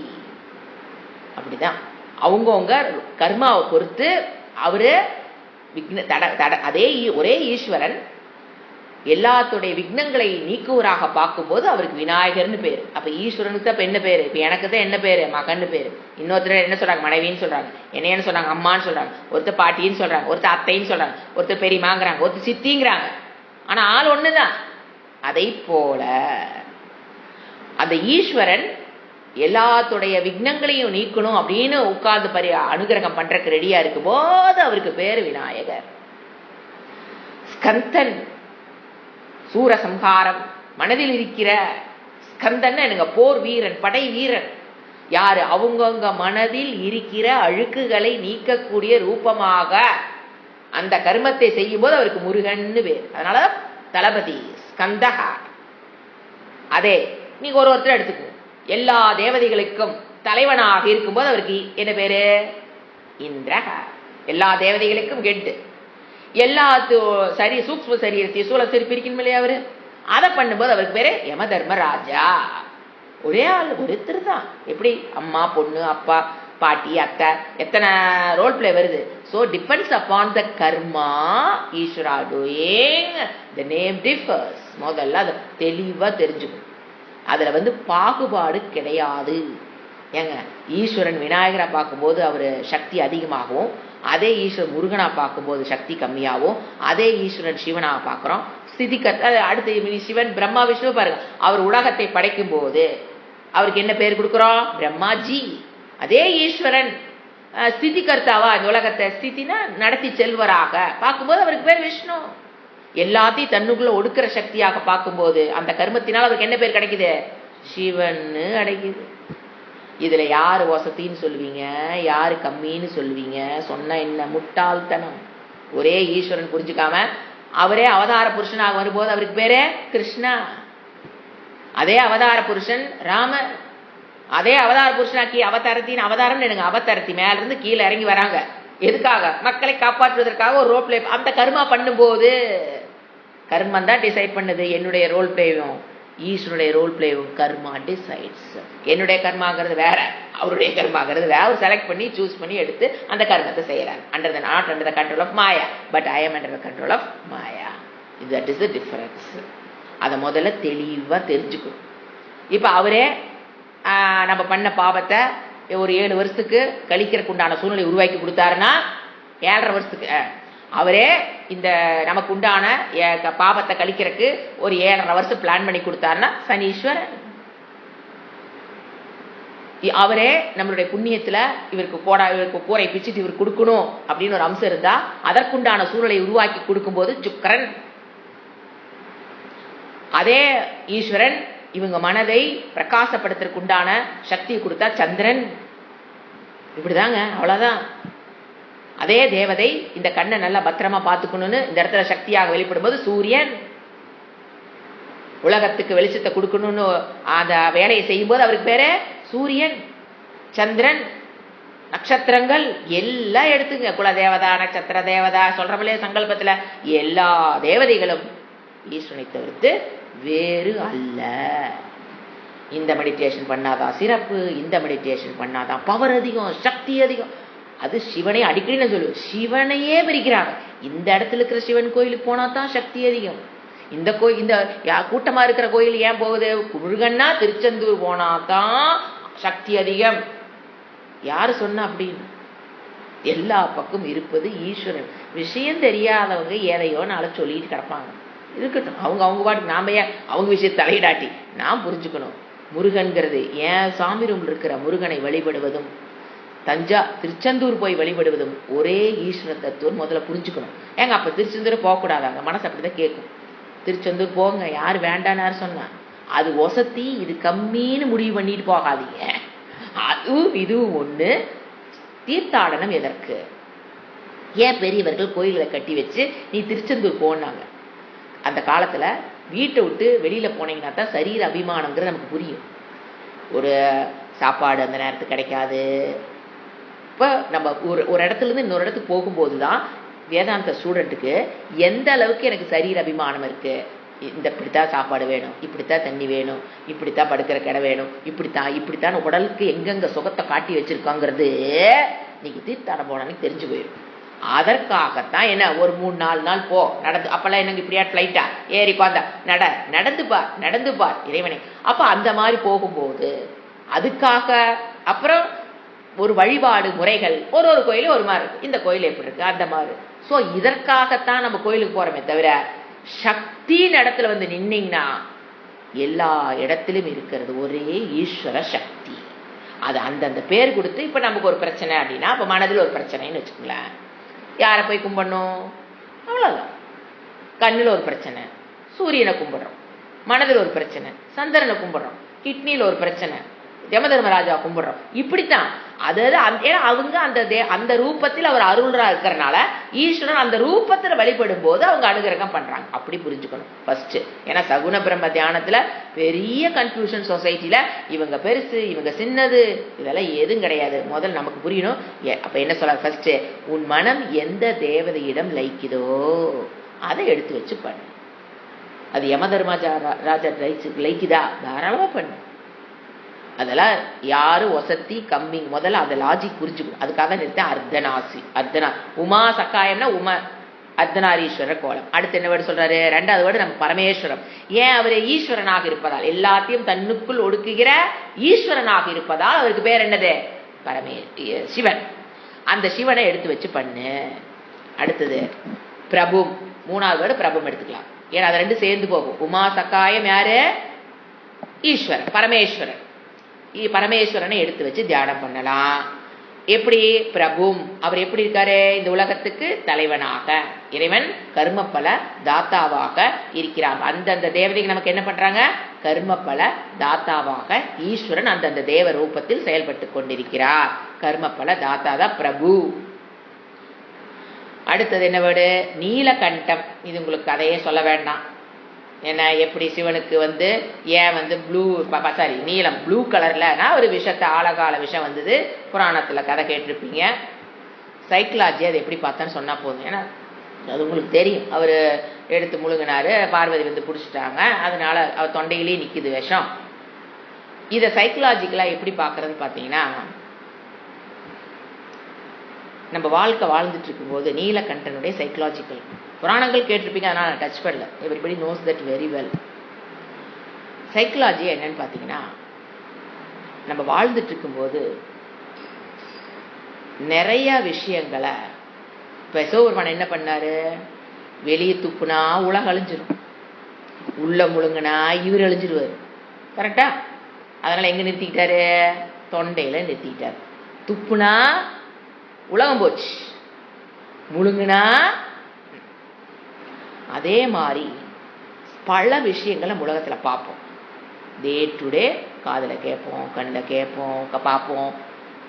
அப்படிதான் அவங்கவுங்க கர்மாவை பொறுத்து அவரு அதே ஒரே ஈஸ்வரன் எல்லாத்துடைய விக்னங்களை நீக்குவராக பார்க்கும்போது அவருக்கு விநாயகர்னு பேரு. அப்ப ஈஸ்வரனுக்கு தான் என்ன பேரு, இப்ப எனக்கு தான் என்ன பேரு, மகன்னு பேரு. இன்னொருத்தர் என்ன சொல்றாங்க, மனைவின்னு சொல்றாங்க, என்னையன்னு சொல்றாங்க, அம்மான்னு சொல்றாங்க, ஒருத்தர் பாட்டின்னு சொல்றாங்க, ஒருத்தர் அத்தைன்னு சொல்றாங்க, ஒருத்தர் பெரியமாங்கிறாங்க, ஒருத்தர் சித்திங்கிறாங்க. ஆனா ஆள் ஒண்ணுதான். அதை போல அந்த ஈஸ்வரன் எல்லாத்துடைய விக்னங்களையும் நீக்கணும் அப்படின்னு உட்கார்ந்து அனுகிரகம் பண்றதுக்கு ரெடியா இருக்கும் போது அவருக்கு பேரு விநாயகர். ஸ்கந்தன் சூரசம்ஹாரம் மனதில் இருக்கிற ஸ்கந்தன் எனக்கு போர் வீரன், படை வீரன். யாரு, அவங்கவுங்க மனதில் இருக்கிற அழுக்குகளை நீக்கக்கூடிய ரூபமாக அந்த கர்மத்தை செய்யும் போது அவருக்கு முருகன்னு பேர். அதனால தளபதி ஸ்கந்தகா. அதே நீங்க ஒருத்தர் எடுத்துக்கோ, எல்லா தேவதைகளுக்கும் தலைவனாக இருக்கும்போது அவருக்கு என்ன பேரு, இந்திரக. எல்லா தேவதைகளுக்கும் கெட்டு. எல்லாத்து சரி சூக்ஷ்ம சரீரத்தையும் சூழ சரி பிரிக்கணும் இல்லையா அவரு. அதை பண்ணும்போது அவருக்கு பேரு யம தர்மராஜா. ஒரே ஆள் ஒருத்தர் தான். எப்படி அம்மா பொண்ணு அப்பா பாட்டி அத்தை எத்தனை ரோல் பிளே வருது. ஸோ டிபெண்ட்ஸ் அப்பான் த கர்மா ஈஸ்வரா டூயிங், த நேம் டிஃபர்ஸ். முதல்ல அதை தெளிவா தெரிஞ்சுக்கணும். அதுல பாகுபாடு கிடையாது. ஏங்க ஈஸ்வரன் விநாயகரை பார்க்கும்போது அவர் சக்தி அதிகமாகவும், அதே ஈஸ்வரன் முருகனா பார்க்கும்போது சக்தி கம்மியாகவும், அதே ஈஸ்வரன் சிவனா பார்க்குறோம் ஸ்திதிகர்த்தா. அடுத்து சிவன் பிரம்மா விஷ்ணு பாருங்க, அவர் உலகத்தை படைக்கும் போது அவருக்கு என்ன பேர் கொடுக்குறோம்? பிரம்மாஜி. அதே ஈஸ்வரன் ஸ்திதிகர்த்தாவா இந்த உலகத்தை ஸ்திதினா நடத்தி செல்வராக பார்க்கும்போது அவருக்கு பேர் விஷ்ணு. எல்லாத்தையும் தன்னுக்குள்ள ஒடுக்கிற சக்தியாக பார்க்கும்போது அந்த கர்மத்தினால் அவருக்கு என்ன பேர் கிடைக்குது? சிவன் அடைக்குது. இதுல யாரு வசத்தின்னு சொல்லுவீங்க, யாரு கம்மின்னு சொல்லுவீங்க? சொன்ன என்ன முட்டாள்தனம். ஒரே ஈஸ்வரன் புரிஞ்சுக்காம அவரே அவதார புருஷனாக வரும்போது அவருக்கு பேரே கிருஷ்ணா. அதே அவதார புருஷன் ராமர். அதே அவதார புருஷனாக்கி அவதாரத்தின் அவதாரம் எனக்கு அவதாரத்தி மேல இருந்து கீழே இறங்கி வராங்க. எதுக்காக? மக்களை காப்பாற்றுவதற்காக ஒரு ரோல் பிளே. அந்த கர்மா பண்ணும்போது கர்மம் தான் டிசைட் பண்ணுது. என்னுடைய ரோல் பிளேவும் ஈஸ்வருடைய ரோல் பிளேவும் கர்மா டிசைட்ஸ். என்னுடைய கர்மாங்கிறது வேற, அவருடைய கர்மாங்கிறது வேற. அவர் செலக்ட் பண்ணி சூஸ் பண்ணி எடுத்து அந்த கர்மத்தை செய்யறாங்க. Not under the control of Maya, but I am under the control of Maya. That is the difference. அதை முதல்ல தெளிவா தெரிஞ்சுக்கணும். இப்ப அவரே நம்ம பண்ண பாவத்தை ஒரு 7 வருஷத்துக்கு கழிக்கிறதுக்கு உண்டான சூழ்நிலை உருவாக்கி கொடுத்தாருன்னா, 7.5 வருஷத்துக்கு அவரே இந்த நமக்கு உண்டான பாவத்தை கழிக்கிறதுக்கு ஒரு 7.5 வருஷம் பிளான் பண்ணி கொடுத்தாருன்னா சனீஸ்வரன். அவரே நம்மளுடைய புண்ணியத்துல இவருக்கு கூரை பிச்சுட்டு இவர் கொடுக்கணும் அப்படின்னு ஒரு அம்சம் இருந்தா அதற்குண்டான சூழலை உருவாக்கி கொடுக்கும் போது சுக்கரன். அதே ஈஸ்வரன் இவங்க மனதை பிரகாசப்படுத்துறதுக்கு உண்டான சக்தியை கொடுத்தா சந்திரன். இப்படிதாங்க, அவ்வளவுதான். அதே தேவதை இந்த கண்ணை நல்லா பத்திரமா பார்த்துக்கணும்னு இந்த இடத்துல சக்தியாக வெளிப்படும் போது சூரியன். உலகத்துக்கு வெளிச்சத்தை கொடுக்கணும்னு அந்த வேலையை செய்யும் போது அவருக்கு பேரு சூரியன். சந்திரன், நட்சத்திரங்கள் எல்லாம் எடுத்துங்க. குல தேவதா, நட்சத்திர தேவதா சொல்றவளே சங்கல்பத்துல எல்லா தேவதைகளும் ஈஸ்வரனை தவிர்த்து வேறு அல்ல. இந்த மெடிடேஷன் பண்ணாதான் சிறப்பு, இந்த மெடிடேஷன் பண்ணாதான் பவர் அதிகம், சக்தி அதிகம். அது சிவனை அடிக்கடி நான் சொல்லுவேன், சிவனையே பிரிக்கிறாங்க. இந்த இடத்துல இருக்கிற சிவன் கோயிலுக்கு போனா தான் சக்தி அதிகம். இந்த கூட்டமா இருக்கிற கோயில் ஏன் போகுது? முருகன்னா திருச்செந்தூர் போனா தான் சக்தி அதிகம். யாரு சொன்னா அப்படின்னு? எல்லா பக்கம் இருப்பது ஈஸ்வரன். விஷயம் தெரியாதவங்க எதையோ நாளை சொல்லிட்டு கிடப்பாங்க. இருக்கட்டும், அவங்க பாட்டு. நாம ஏன் அவங்க விஷயத்தை தலையிடாட்டி நான் புரிஞ்சுக்கணும். முருகன்கிறது ஏன் சாமி ரூம் இருக்கிற முருகனை வழிபடுவதும் திருச்செந்தூர் போய் வழிபடுவதும் ஒரே ஈஸ்வர தத்துவம் முதல்ல புரிஞ்சுக்கணும். ஏங்க அப்ப திருச்செந்தூர் போகக்கூடாதாங்க? மனசு அப்படிதான் கேட்கும். திருச்செந்தூர் போங்க, யாரு வேண்டான்னு சொன்னா? அது ஒசத்தி, இது கம்மின்னு முடிவு பண்ணிட்டு போகாதீங்க. அதுவும் இதுவும் ஒண்ணு. தீர்த்தாடனம் எதற்கு? ஏன் பெரியவர்கள் கோயில்களை கட்டி வச்சு நீ திருச்செந்தூர் போனாங்க? அந்த காலத்துல வீட்டை விட்டு வெளியில போனீங்கன்னா தான் சரீர அபிமானங்கிறது நமக்கு புரியும். ஒரு சாப்பாடு அந்த நேரத்துக்கு கிடைக்காது. இப்போ நம்ம ஒரு இடத்துல இருந்து இன்னொரு இடத்துக்கு போகும்போது தான் வேதாந்த ஸ்டூடெண்ட்டுக்கு எந்த அளவுக்கு எனக்கு சரீர அபிமானம் இருக்கு. இப்படித்தான் சாப்பாடு வேணும், இப்படித்தான் தண்ணி வேணும், இப்படித்தான் படுக்கிற கடை வேணும், இப்படித்தான் உடலுக்கு எங்கெங்க சுகத்தை காட்டி வச்சிருக்காங்கிறது நீங்க தீர்த்தாடம் போனான்னு தெரிஞ்சு போயிடும். அதற்காகத்தான் என்ன ஒரு 3-4 நாள் போ நடந்து. அப்பெல்லாம் என்னங்க இப்படியா ஃபிளைட்டா ஏறி பாந்தா நடந்து பார் இறைவனை. அப்ப அந்த மாதிரி போகும்போது அதுக்காக அப்புறம் ஒரு வழிபாடு முறைகள் ஒரு கோயிலும் ஒரு மாதிரி இருக்கு. இந்த கோயில் எப்படி இருக்கு அந்த மாதிரி. ஸோ இதற்காகத்தான் நம்ம கோயிலுக்கு போறோமே தவிர சக்தியின் இடத்துல நின்னீங்கன்னா எல்லா இடத்திலும் இருக்கிறது ஒரே ஈஸ்வர சக்தி. அது அந்தந்த பேர் கொடுத்து இப்ப நமக்கு ஒரு பிரச்சனை அப்படின்னா அப்ப மனதில் ஒரு பிரச்சனைன்னு வச்சுக்கோங்களேன், யாரை போய் கும்பிடணும்? அவ்வளவுதான். கண்ணுல ஒரு பிரச்சனை, சூரியனை கும்பிடுறோம். மனதில் ஒரு பிரச்சனை, சந்திரனை கும்பிடுறோம். கிட்னில ஒரு பிரச்சனை, யம தர்மராஜா கும்பிடுறோம். இப்படித்தான். அதாவது ஏன்னா அவங்க அந்த ரூபத்தில் அவர் அருள்ரா இருக்கிறனால ஈஸ்வரன் அந்த ரூபத்துல வழிபடும் போது அவங்க அனுகிரகம் பண்றாங்க. அப்படி புரிஞ்சுக்கணும் ஃபர்ஸ்ட். ஏன்னா சகுன பிரம்ம தியானத்துல பெரிய கன்ஃபியூஷன் சொசைட்டில இவங்க பெருசு இவங்க சின்னது இதெல்லாம் எதுவும் கிடையாது. முதல்ல நமக்கு புரியணும். அப்ப என்ன சொல்ற, ஃபர்ஸ்ட் உன் மனம் எந்த தேவதையிடம் லைக்குதோ அதை எடுத்து வச்சு பண்ணு. அது யம தர்மராஜா லைக்குதா தாராளமா பண்ணு. அதெல்லாம் யாரு ஒசத்தி கம்மி, முதல்ல அந்த லாஜிக் புரிஞ்சுக்கணும். அதுக்காக நிறுத்த உமா சக்காயம்னா அர்த்தநாரீஸ்வரர் கோலம். அடுத்து என்ன வேர்டு சொல்றாரு, ரெண்டாவது வேர்டு நம்ம பரமேஸ்வரம். ஏன் அவரு ஈஸ்வரனாக இருப்பதால், எல்லாத்தையும் தன்னுக்குள் ஒடுக்குகிற ஈஸ்வரனாக இருப்பதால் அவருக்கு பேர் என்னது, சிவன். அந்த சிவனை எடுத்து வச்சு பண்ணு. அடுத்தது பிரபு, மூணாவது வேர்டு பிரபும் எடுத்துக்கலாம். ஏன்னா அது ரெண்டு சேர்ந்து போகும். உமா சக்காயம் யாரு, ஈஸ்வரன் பரமேஸ்வரன். பரமேஸ்வரனை எடுத்து வச்சு தியானம் பண்ணலாம். எப்படி, பிரபும் அவர் எப்படி இருக்காரு, இந்த உலகத்துக்கு தலைவனாக, இறைவன் கர்மபல தாத்தாவாக இருக்கிறாங்க. அந்தந்த தேவதைக்கு நமக்கு என்ன பண்றாங்க, கர்மபல தாத்தாவாக ஈஸ்வரன் அந்தந்த தேவ ரூபத்தில் செயல்பட்டு கொண்டிருக்கிறார். கர்மபல தாத்தா தான் பிரபு. அடுத்தது என்ன வேர்டு, நீலகண்டம். இது உங்களுக்கு கதையே சொல்ல வேண்டாம். என்ன, எப்படி சிவனுக்கு ஏன் ப்ளூ நீலம் ப்ளூ கலர்லனா ஒரு விஷத்தை ஆழகால விஷம் வந்தது, புராணத்துல கதை கேட்டிருப்பீங்க. சைக்கலாஜி அது எப்படி பார்த்தான்னு சொன்னா போதும். ஏன்னா அது உங்களுக்கு தெரியும். அவர் எடுத்து முழுங்கினாரு, பார்வதி பிடிச்சிட்டாங்க, அதனால அவர் தொண்டையிலேயே நிக்குது விஷம். இதை சைக்கலாஜிக்கலா எப்படி பார்க்கறது பார்த்தீங்கன்னா, நம்ம வாழ்க்கை வாழ்ந்துட்டு இருக்கும்போது நீலகண்டனுடைய சைக்கலாஜிக்கல் புராணங்கள் கேட்டிருப்பீங்க, அதனால நான் டச் பண்ணல. Everybody knows that very well. Psychology என்னன்னு பார்த்தீங்கன்னா, நம்ம வாழ்ந்துட்டு இருக்கும்போது நிறைய விஷயங்களை இப்ப சிவபெருமான் என்ன பண்ணாரு, வெளியே துப்புனா உலகம் அழிஞ்சிரும், உள்ள முழுங்கினா இவர் அழிஞ்சிருவாரு. கரெக்டா? அதனால எங்க நிறுத்திக்கிட்டாரு, தொண்டையில நிறுத்திக்கிட்டாரு. துப்புனா உலகம் போச்சு, முழுங்கினா. அதே மாதிரி பல விஷயங்களை உலகத்துல பார்ப்போம். டே டு டே காதுல கேட்போம், கண்ணில் கேட்போம், பார்ப்போம்.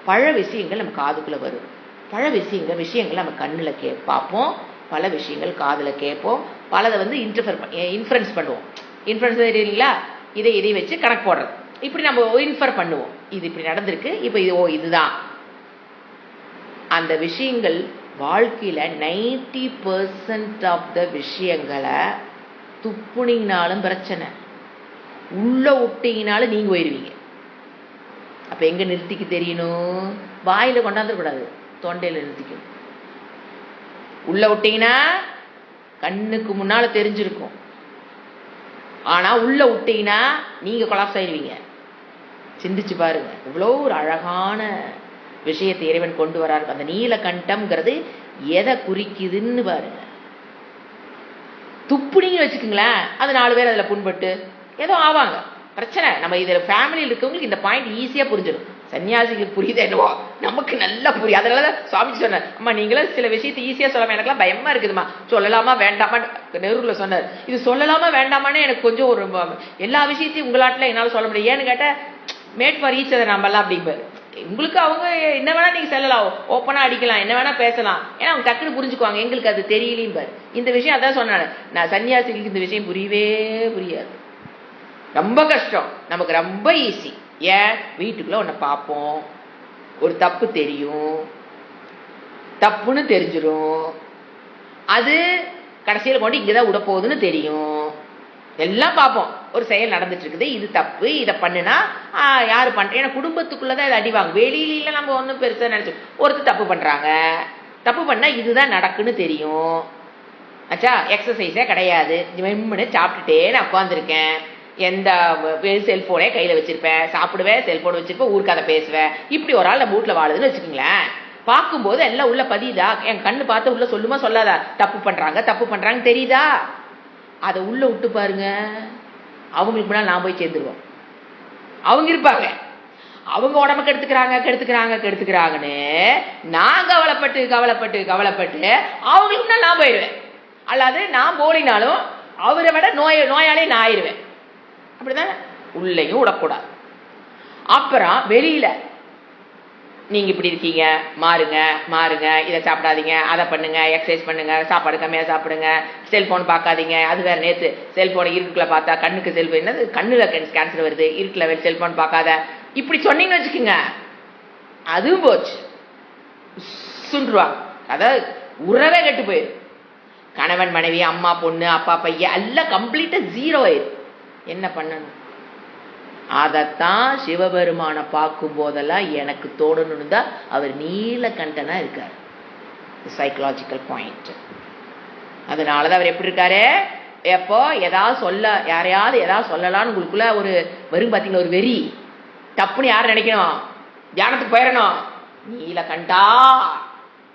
பல விஷயங்கள் நம்ம காதுக்குள்ள வரும், பல விஷயங்கள் நம்ம கண்ணில் பார்ப்போம், பல விஷயங்கள் காதுல கேட்போம், பலதை இன்ஃபரன்ஸ் பண்ணுவோம். இன்ஃபரன்ஸ் தெரியுங்களா, இதை வச்சு கணக்கு போடுறது. இப்படி நம்ம இன்ஃபர் பண்ணுவோம், இது இப்படி நடந்திருக்கு, இப்போ இதுதான். அந்த விஷயங்கள் வாழ்க்கையில 90% ஆஃப் த விஷயங்களை துப்புனீங்கனாலும் பிரச்சனை, உள்ள விட்டீங்கனாலும் நீங்க போயிருவீங்க. அப்ப எங்க நிறுத்திக்க தெரியணும், வாயில கொண்டாந்துட கூடாது, தொண்டையில நிறுத்திக்கணும். உள்ள விட்டீங்கன்னா கண்ணுக்கு முன்னால தெரிஞ்சிருக்கும், ஆனா உள்ள விட்டீங்கன்னா நீங்க கொலாப்ஸ் ஆயிருவீங்க. சிந்திச்சு பாருங்க, இவ்வளோ ஒரு அழகான விஷயத்தை இறைவன் கொண்டு வராரு. அந்த நீலகண்டம்ங்கிறது எதை குறிக்குதுன்னு பாருங்க. துப்புனீங்க வச்சுக்கோங்களேன், அது 4 பேர் அதுல புண்பட்டு ஏதோ ஆவாங்க, பிரச்சனை. நம்ம இதுல ஃபேமிலியில் இருக்கவங்களுக்கு இந்த பாயிண்ட் ஈஸியா புரிஞ்சிடும். சன்னியாசிகளுக்கு புரியுது என்னவோ, நமக்கு நல்லா புரியும். அதனாலதான் சுவாமி சொன்னார், அம்மா நீங்களும் சில விஷயத்தை ஈஸியா சொல்லாம எனக்குலாம் பயமா இருக்குதுமா, சொல்லலாமா வேண்டாமா. நெருல சொன்னார், இது சொல்லலாமா வேண்டாமான்னு எனக்கு கொஞ்சம் ஒரு எல்லா விஷயத்தையும் உங்களாட்டில் என்னால சொல்ல முடியும். ஏன்னு கேட்ட மேட் ஃபார் ஈச் அதர் நம்மலாம் அப்படிம்பாரு. உங்களுக்கு அவங்க என்ன வேணா நீங்க சொல்லலாம், ஓப்பனா அடிக்கலாம், என்ன வேணா பேசலாம், ஏன்னா அவங்க டக்குன்னு புரிஞ்சுக்குவாங்க. எங்களுக்கு அது தெரியலையும் பாரு. இந்த விஷயம் அதான் சொன்னாங்க, நான் சன்னியாசிகளுக்கு இந்த விஷயம் புரியவே புரியாது, ரொம்ப கஷ்டம். நமக்கு ரொம்ப ஈஸி. ஏன், வீட்டுக்குள்ள ஒன்ன பார்ப்போம், ஒரு தப்பு தெரியும், தப்புன்னு தெரிஞ்சிடும், அது கடைசியில் கொண்டு இங்கதான் விட போகுதுன்னு தெரியும், எல்லாம் பார்ப்போம். ஒரு செயல் நடந்துட்டு இருக்குது, இது தப்பு, இதை பண்ணுனா யாரு பண்ற, ஏன்னா குடும்பத்துக்குள்ளதான் இதை அடிவாங்க, வெளியில நம்ம ஒன்றும் பெருசா நினைச்சு. ஒருத்தர் தப்பு பண்றாங்க, தப்பு பண்ணா இதுதான் நடக்குன்னு தெரியும். ஆச்சா, எக்ஸசைஸே கிடையாது, மெம்முன்னு சாப்பிட்டுட்டே நான் உட்காந்துருக்கேன், எந்த செல்போனே கையில வச்சிருப்பேன், சாப்பிடுவேன், செல்போன் வச்சிருப்பேன், ஊருக்காத பேசுவேன். இப்படி ஒரு ஆள் நம்ம வீட்டுல வாழுதுன்னு வச்சுக்கோங்களேன். பார்க்கும்போது எல்லாம் உள்ள பதியுதா, என் கண்ணு பார்த்து உள்ள சொல்லுமா சொல்லாதா, தப்பு பண்றாங்க தெரியுதா, அதை உள்ள விட்டு பாருங்க. அவங்களுக்கு முன்னாடி நான் போய் சேர்ந்துருவோம். அவங்க இருப்பாங்க, அவங்க உடம்பு கெடுத்துக்கிறாங்கன்னு நான் கவலைப்பட்டு அவங்களுக்கு முன்னாடி நான் போயிடுவேன். அல்லாது நான் போலினாலும் அவரை விட நோயாளி நான் ஆயிடுவேன். அப்படிதான், உள்ளேயும் விடக்கூடாது. அப்புறம் வெளியில நீங்க இப்படி இருக்கீங்க, மாறுங்க மாறுங்க, இதை சாப்பிடாதீங்க, அதை பண்ணுங்க, எக்ஸசைஸ் பண்ணுங்க, சாப்பாடு கம்மியா சாப்பிடுங்க, செல்போன் பார்க்காதீங்க. அது வேற, நேற்று செல்போனை இருட்டுக்குள்ள பார்த்தா கண்ணுக்கு செல்போன், என்னது கண்ணுல கேன்சர் வருது, இருட்டுல செல்போன் பார்க்காத, இப்படி சொன்னீங்கன்னு வச்சுக்கோங்க, அதுவும் போச்சு, சுண்டுருவாங்க. அதாவது உறவே கெட்டு போயிடும். கணவன் மனைவி, அம்மா பொண்ணு, அப்பா பையன் எல்லாம் கம்ப்ளீட்டா ஜீரோ ஆயிடும். என்ன பண்ணணும்? அதத்தான் சிவபெருமான பார்க்கும் போதெல்லாம் எனக்கு தோணணும்னு தான் அவர் நீலகண்டனா இருக்கார். Psychological point. அதனாலதான் அவர் எப்படி இருக்காரு, எப்போ ஏதாவது சொல்ல, யாரையாவது ஏதாவது சொல்லலாம்னு உங்களுக்குள்ள ஒரு வரும் பாத்தீங்களா, ஒரு வெறி, தப்புன்னு யாரும் நினைக்கணும், தியானத்துக்கு போயிடணும், நீலகண்டா.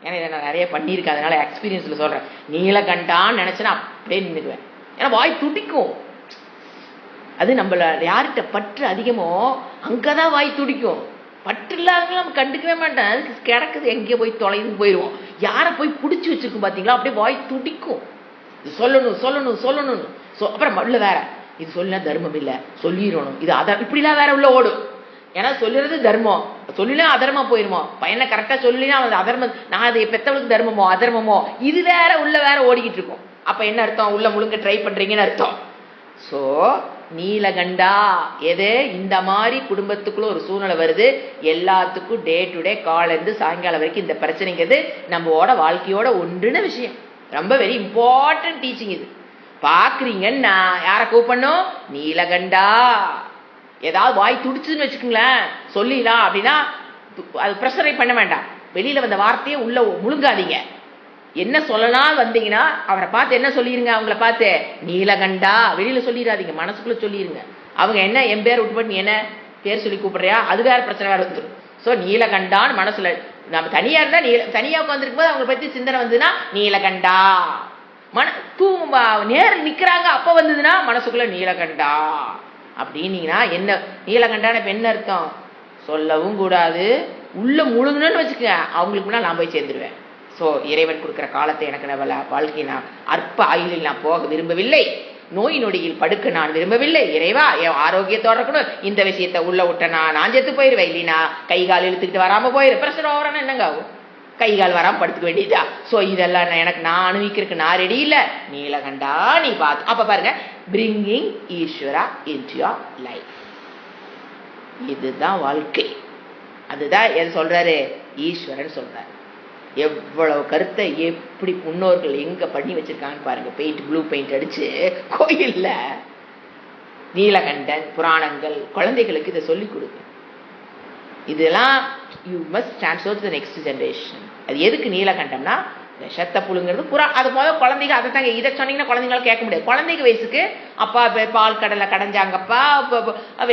ஏன்னா இதை நான் நிறைய பண்ணியிருக்கேன், அதனால எக்ஸ்பீரியன்ஸ்ல சொல்றேன். நீலகண்டான்னு நினைச்சேன்னா அப்படியே நின்றுக்குவேன். ஏன்னா வாய் துடிக்கும். அது நம்மள யார்கிட்ட பற்று அதிகமோ அங்கதான் வாய் துடிக்கும். பற்று இல்லாதவங்களும் நம்ம கண்டுக்கவே மாட்டேன், அதுக்கு கிடக்குது எங்கேயோ போய் தொலைந்து போயிடுவோம். யாரை போய் பிடிச்சி வச்சிருக்கும் பாத்தீங்களா, அப்படியே வாய் துடிக்கும். இது சொல்லணும் சொல்லணும் சொல்லணும். அப்புறம் உள்ள வேற, இது சொல்லினா தர்மம் இல்லை, சொல்லிடணும், இது இப்படிலாம் வேற உள்ள ஓடும். ஏன்னா சொல்லுறது தர்மம், சொல்லினா அதர்மா போயிருமோ, பையனை கரெக்டா சொல்லினா அதர்மம், நான் அதை பெத்தவளுக்கு தர்மமோ அதர்மமோ, இது வேற உள்ள வேற ஓடிக்கிட்டு இருக்கும். அப்ப என்ன அர்த்தம், உள்ள முழுங்க ட்ரை பண்றீங்கன்னு அர்த்தம். சோ நீலகண்டா எது, இந்த மாதிரி குடும்பத்துக்குள்ள ஒரு சூழ்நிலை வருது, எல்லாத்துக்கும் டே டு டே காலைல இருந்து சாயங்காலம் வரைக்கும் இந்த பிரச்சனைங்கிறது நம்மளோட வாழ்க்கையோட ஒன்றுன விஷயம். ரொம்ப வெரி இம்பார்ட்டன்ட் டீச்சிங் இது. பாக்குறீங்கன்னா யார கூப்பிடணும், நீலகண்டா. ஏதாவது வாய் துடிச்சுன்னு வச்சுக்கோங்களேன், சொல்லிடலாம் அப்படின்னா அது பிரஷரை பண்ண வேண்டாம், வெளியில வந்த வார்த்தையே உள்ள முழுங்காதீங்க. என்ன சொல்லலாம் வந்தீங்கன்னா அவரை பார்த்து என்ன சொல்லிருங்க, அவங்கள பார்த்து நீலகண்டா வெளியில சொல்லிடாதீங்க, மனசுக்குள்ள சொல்லிருங்க. அவங்க என்ன என் பேர் விட்டு நீ என்ன பேர் சொல்லி கூப்பிடுறியா, அது வேற பிரச்சனை வேற வந்துடும். சோ நீலகண்டான்னு மனசுல, நம்ம தனியா இருந்தா தனியா உட்காந்துருக்கும் போது அவங்களை பத்தி சிந்தனை வந்ததுன்னா நீலகண்டா, நேரம் நிக்கிறாங்க அப்ப வந்ததுன்னா மனசுக்குள்ள நீலகண்டா அப்படின்னீங்கன்னா என்ன, நீலகண்டான இப்ப என்ன அர்த்தம், சொல்லவும் கூடாது, உள்ள முழுங்கணும்னு வச்சுக்கோங்க, அவங்களுக்கு முன்னா நான் போய் சேர்ந்துருவேன். ஸோ இறைவன் கொடுக்குற காலத்தை எனக்கு வாழ்க்கை நான் அற்ப ஆயுளில் நான் போக விரும்பவில்லை, நோய் நொடியில் படுக்க நான் விரும்பவில்லை. இறைவா என் ஆரோக்கியத்தோட இருக்கணும், இந்த விஷயத்த உள்ள விட்டனா நான் செத்து போயிருவேன், இல்லைனா கை கால் இழுத்துக்கிட்டு வராம போயிரு, பிரஷர் ஓவரானா என்னங்க ஆகும், கை கால் வராம படுத்துக்க வேண்டியதா. ஸோ இதெல்லாம் எனக்கு நான் அனுபவிக்கிறதுக்கு நான் ரெடி இல்லை, நீலகண்டா நீ பார்த்து. அப்ப பாருங்க, பிரிங்கிங் ஈஸ்வரா இன்டு யுவர் லைஃப், இதுதான் வாழ்க்கை. அதுதான் எது சொல்றாரு, ஈஸ்வரன் சொல்றாரு. எவ்வளவு கருத்தை எப்படி முன்னோர்கள் எங்க பண்ணி வச்சிருக்காங்கன்னு பாருங்க. பெயிண்ட், ப்ளூ பெயிண்ட் அடிச்சு கோயில்ல நீலகண்டன் புராணங்கள், குழந்தைகளுக்கு இதை சொல்லி கொடுங்க. இதெல்லாம் you must transfer to the next generation. அது எதுக்கு நீலகண்டம்னா, விஷத்தை புழுங்கிறது அது முதல் குழந்தைங்க அதை தாங்க. இதை சொன்னீங்கன்னா குழந்தைங்களால கேட்க முடியாது. குழந்தைங்க வயசுக்கு அப்பா பால் கடலை கடைஞ்சாங்கப்பா,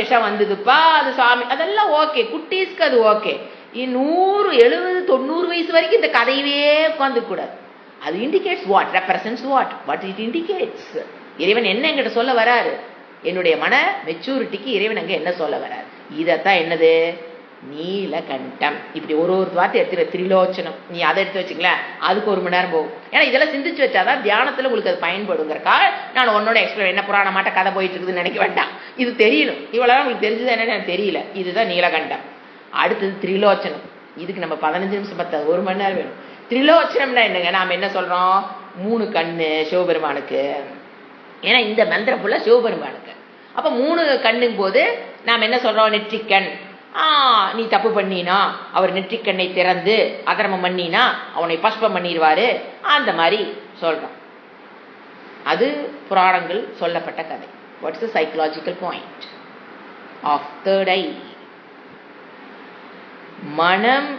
விஷம் வந்ததுப்பா, அது சாமி, அதெல்லாம் ஓகே, குட்டீஸ்க்கு அது ஓகே. 100, 70, 90 வயசு வரைக்கும் இந்த கதையவே உட்கார்ந்து கூடாது. அது indicates what, represents what it indicates. இறைவன் என்ன என்கிட்ட சொல்ல வராரு, என்னுடைய மன மெச்சூரிட்டிக்கு இறைவன் அங்க என்ன சொல்ல வராரு, இதத்தான் என்னது நீலகண்டம். இப்படி ஒரு வார்த்தை எடுத்து, திரிலோச்சனம் நீ அதை எடுத்து வச்சுங்களேன், அதுக்கு 1 மணி நேரம் போகும். ஏன்னா இதெல்லாம் சிந்திச்சு வச்சாதான் தியானத்துல உங்களுக்கு அது பயன்படுங்கிறக்கா நான் உன்னோட எக்ஸ்பிளைன், என்ன புராண மாட்ட கதை போயிட்டு இருக்குதுன்னு நினைக்க வேண்டாம், இது தெரியணும். இவ்வளவு உங்களுக்கு தெரிஞ்சது என்னன்னு எனக்கு தெரியல, இதுதான் நீலகண்டம். அடுத்தது திரிலோச்சனம். இதுக்கு நம்ம 15 நிமிஷம் 1 மணி நேரம் வேணும். திரிலோச்சனம்னா என்னங்க, நாம என்ன சொல்றோம், 3 கண்ணு சிவபெருமானுக்கு. ஏன்னா இந்த மந்திரம் ஃபுல்லா சிவபெருமானுக்கு. அப்ப 3 கண்ணுங்கும் போது நாம என்ன சொல்றோம், நெற்றிக்கண். நீ தப்பு பண்ணினா அவர் நெற்றிக்கண்ணை திறந்து அதர்மம் பண்ணினா அவனை பஸ்பம் பண்ணிடுவாரு, அந்த மாதிரி சொல்றோம். அது புராணங்கள் சொல்லப்பட்ட கதை. What's the psychological point of third eye? மனம்,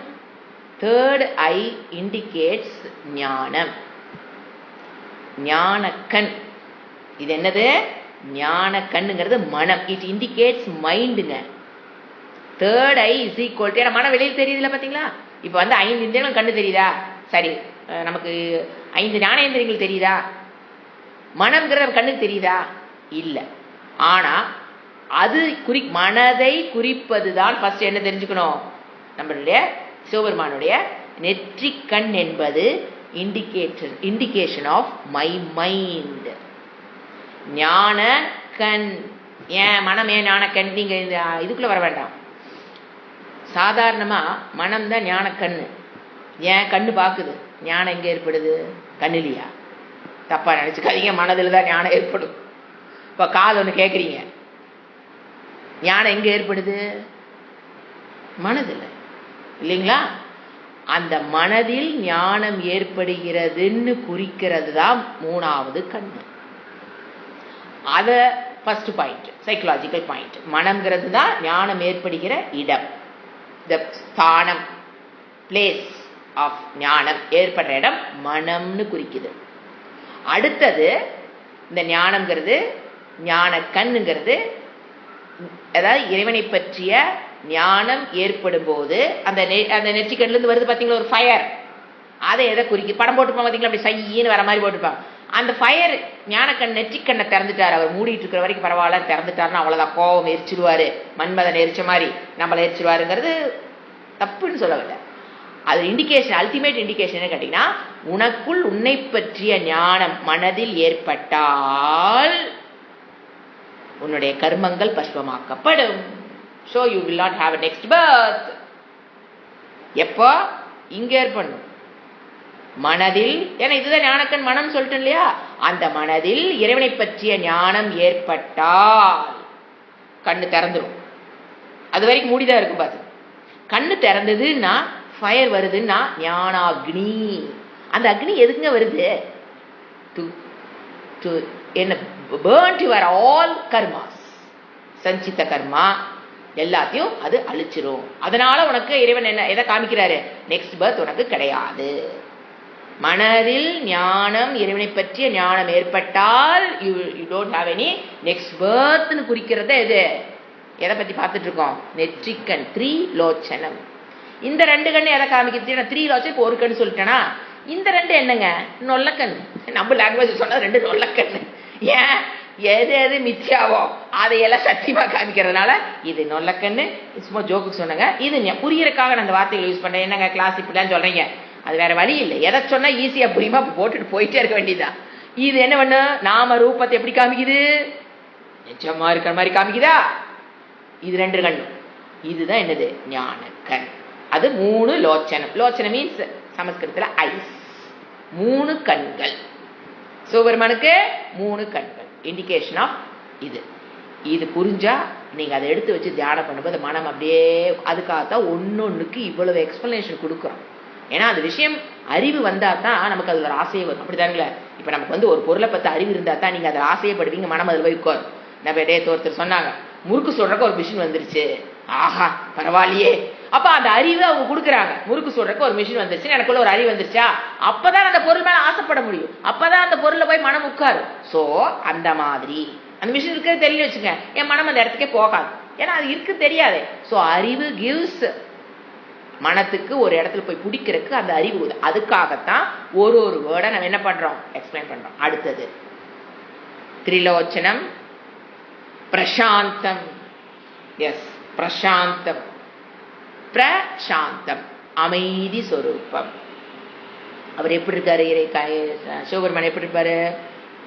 தேர்ட் ஐ இண்டிகேட்ஸ் ஞானம், ஞானக்கண். இது என்னது, ஞானக்கண்ணுங்கிறது மனம், இட் இண்டிகேட்ஸ் மைண்டுங்க. Third eye is equal to, மனம் வெளியில் தெரியுதுல பாத்தீங்களா. இப்ப 5 இந்திரியங்கள் கண்ணு தெரியுதா, சரி, நமக்கு 5 ஞானேந்திரியங்கள் தெரியுதா, மனம்ங்கிறது கண்ணுக்கு தெரியுதா, இல்ல. ஆனா அது மனதை குறிப்பதுதான் ஃபர்ஸ்ட் என்ன தெரிஞ்சுக்கணும், நம்மளுடைய சிவபெருமானுடைய நெற்றிக்கண் என்பது இண்டிகேஷன் ஆஃப் மை மைண்ட். ஞான கண், ஏன் மனம், ஏன் ஞான கண், நீங்க இதுக்குள்ள வர வேண்டாம். சாதாரணமா மனம் தான் ஞான கண்ணு. ஏன் கண்ணு பாக்குது, ஞானம் எங்க ஏற்படுது? கண்ணுலையா? தப்பா நினைச்சுக்காதீங்க, மனதில் தான் ஞானம் ஏற்படும். இப்ப காது ஒண்ணு கேக்குறீங்க, ஞானம் எங்க ஏற்படுது? மனதில் இல்லைங்களா? அந்த மனதில் ஞானம் ஏற்படுகிறதுன்னு குறிக்கிறது தான் மூணாவது கண்ணு. அத ஃபர்ஸ்ட் பாயிண்ட், சைக்கலாஜிக்கல் பாயிண்ட். மனம்ங்கிறது தான் ஞானம் ஏற்படுகிற இடம், த ஸ்தானம், பிளேஸ் ஆஃப் ஞானம் ஏற்படுற இடம் மனம்னு குறிக்குது. அடுத்தது இந்த ஞானம்ங்கிறது, ஞான கண்ணுங்கிறது, அதாவது இறைவனை பற்றிய ஞானம் ஏற்படும் போது அந்த நெற்றிக்கண்ணுல இருந்து வருது பாத்தீங்களா ஒரு ஃபயர், அதை எதை குறிக்குது? படம் போட்டுப்பாங்க பாத்தீங்களா, அப்படி சையின்னு வர மாதிரி போட்டுப்பாங்க. அந்த ஃபயர் ஞானக்கண் நெற்றிக்கண்ணை திறந்துட்டார், அவர் மூடிட்டு இருக்கிற வரைக்கும் பரவாயில்ல, திறந்துட்டாருன்னா அவ்வளவுதான், கோபம் எரிச்சிருவாரு, மன்மதன் எரிச்ச மாதிரி நம்மளை எரிச்சிருவாருங்கிறது தப்புன்னு சொல்லவில்லை. அது இண்டிகேஷன், அல்டிமேட் இண்டிகேஷன் கேட்டீங்கன்னா, உனக்குள் உன்னை பற்றிய ஞானம் மனதில் ஏற்பட்டால் உன்னுடைய கர்மங்கள் பஸ்வமாக்கப்படும். So you will not have a next birth. எப்போ? இங்க ஏற்படும் மனதில். ஏன்னா இதுதான் ஞானக்கண் மனம் சொல்லிட்டேன் இல்லையா? அந்த மனதில் இறைவனை பற்றிய ஞானம் ஏற்பட்டால் கண்ணு திறந்துடும். அது வரைக்கும் மூடிதான் இருக்கும் பாத்து. கண்ணு திறந்ததுன்னா ஃபயர் வருதுன்னா ஞானாக்னி. அந்த அக்னி எதுக்குங்க வருது? என்ன? burnt your all karmas, சஞ்சித்த கர்மா எல்லாத்தையும் அது அழிச்சிரும். அதனால உனக்கு இறைவன் என்ன எதை காமிக்கிறாரு? நெக்ஸ்ட் பர்த் உனக்கு கிடையாது. மனதில் ஞானம், இறைவனை பற்றிய ஞானம் ஏற்பட்டால் you don't have any next பர்த்னு குறிக்கிறத எது? எதை பத்தி பார்த்துட்டு இருக்கோம்? நெற்றிக்கண், த்ரீலோச்சனம். இந்த ரெண்டு கண்ணு எதை காமிக்கிறது? த்ரீலோச்சனம் இப்போ ஒரு கண்ணு சொல்லிட்டேனா, இந்த ரெண்டு என்னங்க? நொல்லக்கண். நம்ம லாங்குவேஜ் சொன்னா ரெண்டு நொல்லக்கண்ணு. ஏன்? எது எது மித்யாவோ அதையெல்லாம் சத்தியமா காமிக்கிறதுனால இது நொல்லக்கண்ணு. சும்மா ஜோக்கு சொன்னாங்க, இது புரியறதுக்காக நான் அந்த வார்த்தைகளை யூஸ் பண்றேன். என்னங்க கிளாஸ் இப்படிலாம் சொல்றீங்க? அது வேற வழி இல்லை. எதை சொன்னா ஈஸியா புரியுமா போட்டுட்டு போயிட்டே இருக்க வேண்டியதா. இது என்ன பண்ணு? நாம ரூபத்தை எப்படி காமிக்குது? நிஜமா இருக்கிற மாதிரி காமிக்குதா? இது ரெண்டு கண்ணு. இதுதான் என்னது? ஞான கண். அது மூணு லோச்சனம். லோச்சனம் மீன்ஸ் சமஸ்கிருதத்துல ஐஸ், மூணு கண்கள். சிவபெருமானுக்கு மூணு கண்கள், இண்டிகேஷன் ஆஃப் இது. இது புரிஞ்சா நீங்க அதை எடுத்து வச்சு தியானம் பண்ணும்போது மனம் அப்படியே, அதுக்காகத்தான் ஒன்னொன்னுக்கு இவ்வளவு எக்ஸ்பிளனேஷன் கொடுக்குறோம். ஏன்னா அது விஷயம் அறிவு வந்தா தான் நமக்கு அது ஒரு ஆசையே வரும். அப்படிதாங்களே? இப்ப நமக்கு வந்து ஒரு பொருளை பத்தி அறிவு இருந்தா தான் நீங்க அதை ஆசையப்படுவீங்க, மனம் அதில் போய் உட்காரும். நம்ம ஒருத்தர் சொன்னாங்க, முறுக்கு சொல்றக்கு ஒரு மிஷின் வந்துருச்சு, ஆஹா பரவாயில்லையே. அப்ப அந்த அறிவு அவங்க கொடுக்குறாங்க, முறுக்கு சொல்றக்கு ஒரு மிஷின் வந்துருச்சு, எனக்குள்ள ஒரு அறிவு வந்துருச்சா, அப்பதான் அந்த பொருள் மேல ஆசைப்பட முடியும், அப்பதான் அந்த பொருளை போய் மனம் உட்காரும். சோ அந்த மாதிரி அந்த மிஷின் இருக்கிறது தெரியல வச்சுங்க, என் மனம் அந்த இடத்துக்கே போகாது, ஏன்னா அது இருக்கு தெரியாது. சோ அறிவு கிவ்ஸ் மனத்துக்கு ஒரு இடத்துல போய் பிடிக்கிறதுக்கு அந்த அறிவு. அதுக்காகத்தான் ஒரு ஒரு வேர்டை நம்ம என்ன பண்றோம்? எக்ஸ்பிளைன் பண்றோம். அடுத்தது திரிலோச்சனம், பிரசாந்தம். எஸ், பிரசாந்தம். பிரசாந்தம் அமைதி சொரூபம். அவர் எப்படி இருக்காரு? சிவபெருமான் எப்படி இருப்பாரு?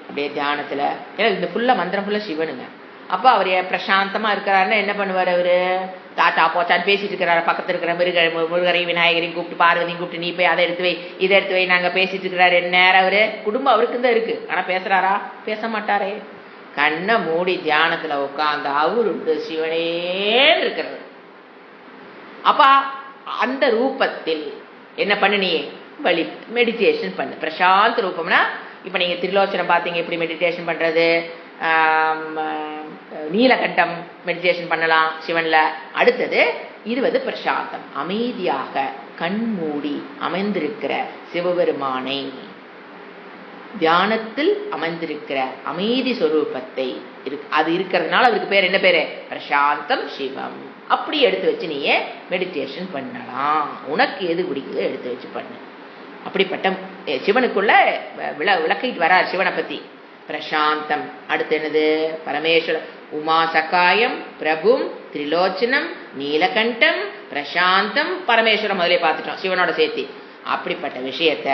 அப்படியே தியானத்துல, ஏன்னா இந்த ஃபுல்லா மந்திரம் ஃபுல்லா சிவனுங்க. அப்ப அவர் பிரசாந்தமா இருக்கிறாருன்னா என்ன பண்ணுவாரு? அவரு தாத்தா போச்சான்னு பேசிட்டு இருக்கிறாரு. பக்கத்துல இருக்கிற முருகரையும் விநாயகரையும் கூப்பிட்டு, பார்வதியும் கூப்பிட்டு, நீ போய் அதை எடுத்து வை, இதை எடுத்து வை, நாங்க பேசிட்டு இருக்கிறாரு. என்ன நேரம் அவரு குடும்பம் அவருக்கு தான் இருக்கு, ஆனா பேசுறாரா? பேச மாட்டாரே. கண்ணை மூடி தியானத்துல உட்கார்ந்து அவரு சிவனே இருக்கிறது. அப்ப அந்த ரூபத்தில் என்ன பண்ணு? நீ வழி மெடிடேஷன் பண்ணு. பிரசாந்த ரூபம்னா இப்ப நீங்க திரிலோச்சனம் பாத்தீங்க, எப்படி மெடிடேஷன் பண்றது? நீலகண்டம் மெடிடேஷன் பண்ணலாம் சிவன்ல. அடுத்தது 20 பிரசாந்தம், அமைதியாக கண் மூடி அமைந்திருக்கிற சிவபெருமானை, தியானத்தில் அமைந்திருக்கிற அமைதி சொரூபத்தை அது இருக்கிறதுனால அவருக்கு பேர் என்ன பேரு? பிரசாந்தம் சிவம். அப்படி எடுத்து வச்சு நீயே மெடிடேஷன் பண்ணலாம். உனக்கு எது பிடிக்குதோ எடுத்து வச்சு பண்ணு. அப்படிப்பட்ட சிவனுக்குள்ள விளக்கிட்டு வரார் சிவனை பத்தி. பிரசாந்தம். அடுத்து என்னது? பரமேஸ்வர உமா சகாயம், பிரபும், திரிலோச்சனம், நீலகண்டம், பிரசாந்தம், பரமேஸ்வரம் முதலே பார்த்துட்டோம் சிவனோட சேர்த்து. அப்படிப்பட்ட விஷயத்த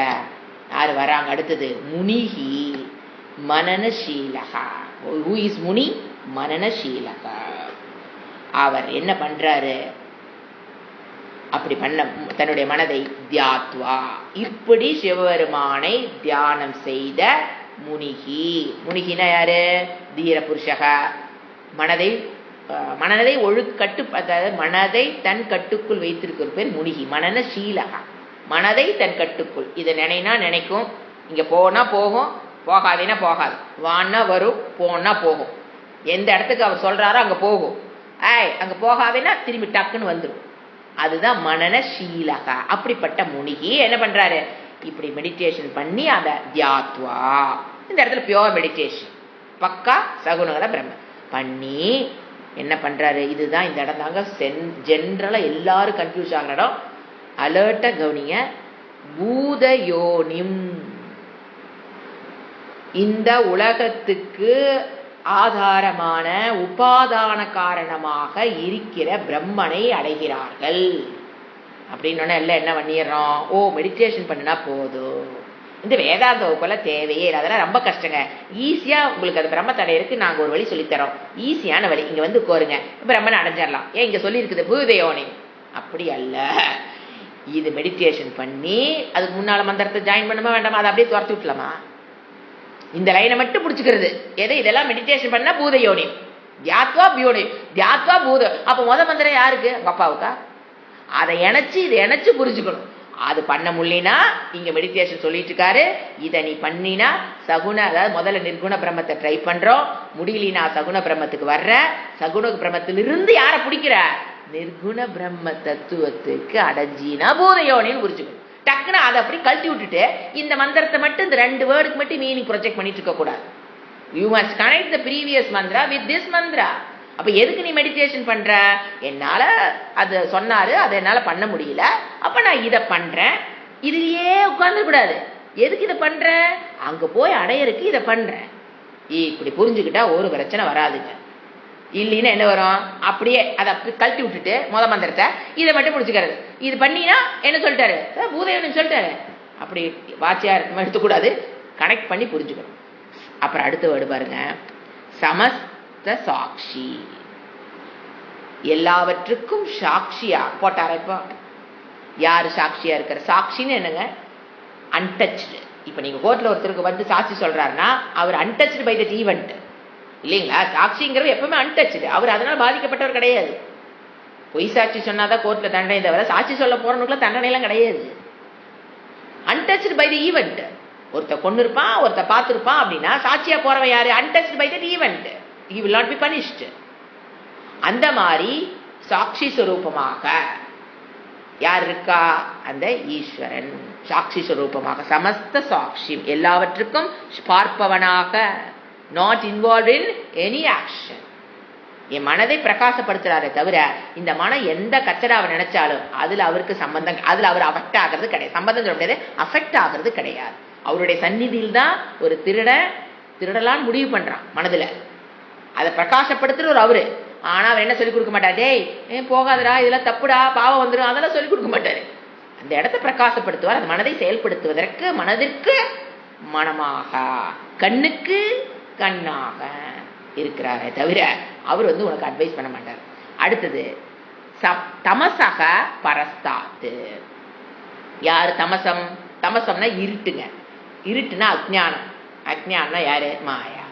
யாரு வராங்க? அடுத்தது முனிகி மனனசீலகா. ஹூ இஸ் முனி? மனனசீலகா. அவர் என்ன பண்றாரு? அப்படி பண்ண தன்னுடைய மனதை தியாத்வா, இப்படி சிவபெருமானை தியானம் செய்த முனிகி. முனிகினா யாரு? தீர புருஷக. மனதை ஒழுக்கட்டு, அதாவது மனதை தன் கட்டுக்குள் வைத்திருக்கிற பேர் முனிகி. மனன சீலகா, மனதை தன் கட்டுக்குள். இதை நினைனா நினைக்கும், இங்க போனா போகும், போகாதேனா போகாது, வான்னா வரும், போனா போகும். எந்த இடத்துக்கு அவர் சொல்றாரோ அங்க போகும், அங்க போகாதேனா திரும்பி டக்குன்னு வந்துடும். அதுதான் மனன சீலகா. அப்படிப்பட்ட முனிகி என்ன பண்றாரு? இப்படி மெடிடேஷன் பண்ணி அதை தியாத்வா, இந்த இடத்துல பியோர் மெடிடேஷன், பக்கா சகுணகல பிரம்ம பண்ணி என்ன பண்றாரு? இதுதான் இந்த இடம் தாங்க ஜென்ரலா எல்லாரும் கன்ஃபியூஸ் ஆகிற இடம். அலர்ட்ட கவனிங்க. பூதயோனிம், இந்த உலகத்துக்கு ஆதாரமான உபாதான காரணமாக இருக்கிற பிரம்மனை அடைகிறார்கள். அப்படின்னு எல்லாம் என்ன பண்ணிடுறோம்? மெடிடேஷன் பண்ணினா போதும், இந்த வேதாந்த வகுப்பெல்லாம் தேவையே இல்லை, அதெல்லாம் ரொம்ப கஷ்டங்க. ஈஸியா உங்களுக்கு அது பிரம்ம தடையிருக்கு, நாங்க ஒரு வழி சொல்லித்தரோம், ஈஸியான வழி, இங்க வந்து கோருங்க, பிரம்மனை அடைஞ்சிடலாம். இங்க சொல்லி இருக்குது பூதயோனி. அப்படி அல்ல. இது மெடிடேஷன் பண்ணி அதுக்கு முன்னால மந்திரத்தை ஜாயின் பண்ணுமா வேண்டாமா? அதை அப்படியே துரத்து விட்டலாமா? இந்த லைனை மட்டும் பிடிச்சுக்கிறது. இதெல்லாம் மெடிடேஷன் பண்ணா பூதயோனி, தியாத்வா பியோனி, தியாத்வா பூத. அப்ப மந்திரம் யாருக்கு? உங்க அப்பாவுக்கா? அதை இணைச்சு புரிஞ்சுக்கணும். அது பண்ண முடியலனா இங்க மெடிடேஷன் சொல்லிட்டு இருக்காரு, இதை நீ பண்ணினா சகுண, அதாவது முதல்ல நிர்குண பிரம்மத்தை ட்ரை பண்றோம், முடியலனா சகுண பிரம்மத்துக்கு வர்ற, சகுண பிரம்மத்திலிருந்து யாரை பிடிக்கிற? நிர்குண பிரம்ம தத்துவத்துக்கு அடைஞ்சினா பூதயோனின்னு புரிஞ்சுக்கணும். டக்குன்னு அதை அப்படி கழட்டி விட்டுட்டு இந்த மந்திரத்தை மட்டும், இந்த 2 வேர்டுக்கு மட்டும் மீனிங் ப்ரொஜெக்ட் பண்ணிட்டு இருக்க கூடாது. You must connect the previous Mantra with this Mantra. அப்ப எதுக்கு நீ மெடிடேஷன் பண்ற? என்னால அது சொன்னாரு, அதை என்னால பண்ண முடியல, அப்ப நான் இதை பண்றேன். இதுலயே உட்கார்ந்து கூடாது. எதுக்கு இதை பண்ற? அங்க போய் அடையறதுக்கு இதை பண்றேன். இப்படி புரிஞ்சுக்கிட்டா ஒரு பிரச்சனை வராதுங்க. இல்லைன்னா என்ன வரும்? அப்படியே அதை கழட்டி விட்டுட்டு மந்திரத்தை இதை மட்டும் பிடிச்சிக்கிறது. இது பண்ணினா என்ன சொல்லிட்டாரு? பூதயோனி சொல்லிட்டாரு. அப்படி வாட்சியா எடுத்துக்கூடாது, கனெக்ட் பண்ணி புரிஞ்சுக்கணும். அப்புறம் அடுத்த வேர்டு பாருங்க, சமஸ்த சாட்சி, எல்லாவற்றுக்கும் சாட்சியா போட்டார. இப்போ யாரு சாட்சியா இருக்கிற? சாட்சின்னு என்னங்க? அன்டச்டு. இப்ப நீங்க கோர்ட்ல ஒருத்தருக்கு வந்து சாட்சி சொல்றாருன்னா அவர் அன்டச்டு பை தட் ஈவெண்ட் இல்லைங்களா? சாட்சிங்கிறவர் எப்பவுமே அன்டச்டு, அவர் அதனால பாதிக்கப்பட்டவர் கிடையாது. பொய் சாட்சி சொன்னாதான் கோர்ட்ல தண்டனை, தவிர சாட்சி சொல்ல போறவனுக்குள்ள தண்டனை எல்லாம் கிடையாது. Untouched by the event. ஒருத்த கொண்டு இருப்பான், ஒருத்த பார்த்திருப்பான் அப்படின்னா சாட்சியா போறவன் யாரு? Untouched by that event. he will not be punished. அந்த மாதிரி சாட்சி ஸ்வரூபமாக யார் இருக்கா? அந்த ஈஸ்வரன் சாட்சி ஸ்வரூபமாக, சமஸ்த சாட்சி, எல்லாவற்றுக்கும் பார்ப்பவனாக, not involve in any action. என் மனதை பிரகாசப்படுத்துறாரே தவிர இந்த மனம் எந்த கச்சடாவை நினைச்சாலும் அதுல அவருக்கு சம்பந்தம், அதுல அவர் அஃபெக்ட் ஆகிறது கிடையாது. சம்பந்தம் சொல்ல முடியாது, அஃபெக்ட் ஆகிறது கிடையாது. அவருடைய சந்நிதியில் தான் ஒரு திருடலான்னு முடிவு பண்றான் மனதுல, அதை பிரகாசப்படுத்துற அவரு. ஆனா அவர் என்ன சொல்லிக் கொடுக்க மாட்டார்? டேய் போகாதடா, இதெல்லாம் தப்புடா, பாவம் வந்துடும், அதெல்லாம் சொல்லிக் கொடுக்க மாட்டாரு. அந்த இடத்தை பிரகாசப்படுத்துவார். அந்த மனதை செயல்படுத்துவதற்கு மனதிற்கு மனமாக, கண்ணுக்கு கண்ணாக இருக்கிறாரே தவிர அவர் உனக்கு அட்வைஸ் பண்ண மாட்டார். அடுத்தது தமசக பரஸ்தாத்து. யாரு தமசம்? தமசம்னா இருட்டுங்க. இருட்டுனா அஜ்ஞானம். அஜ்ஞானம்னா யாரு? மாயா.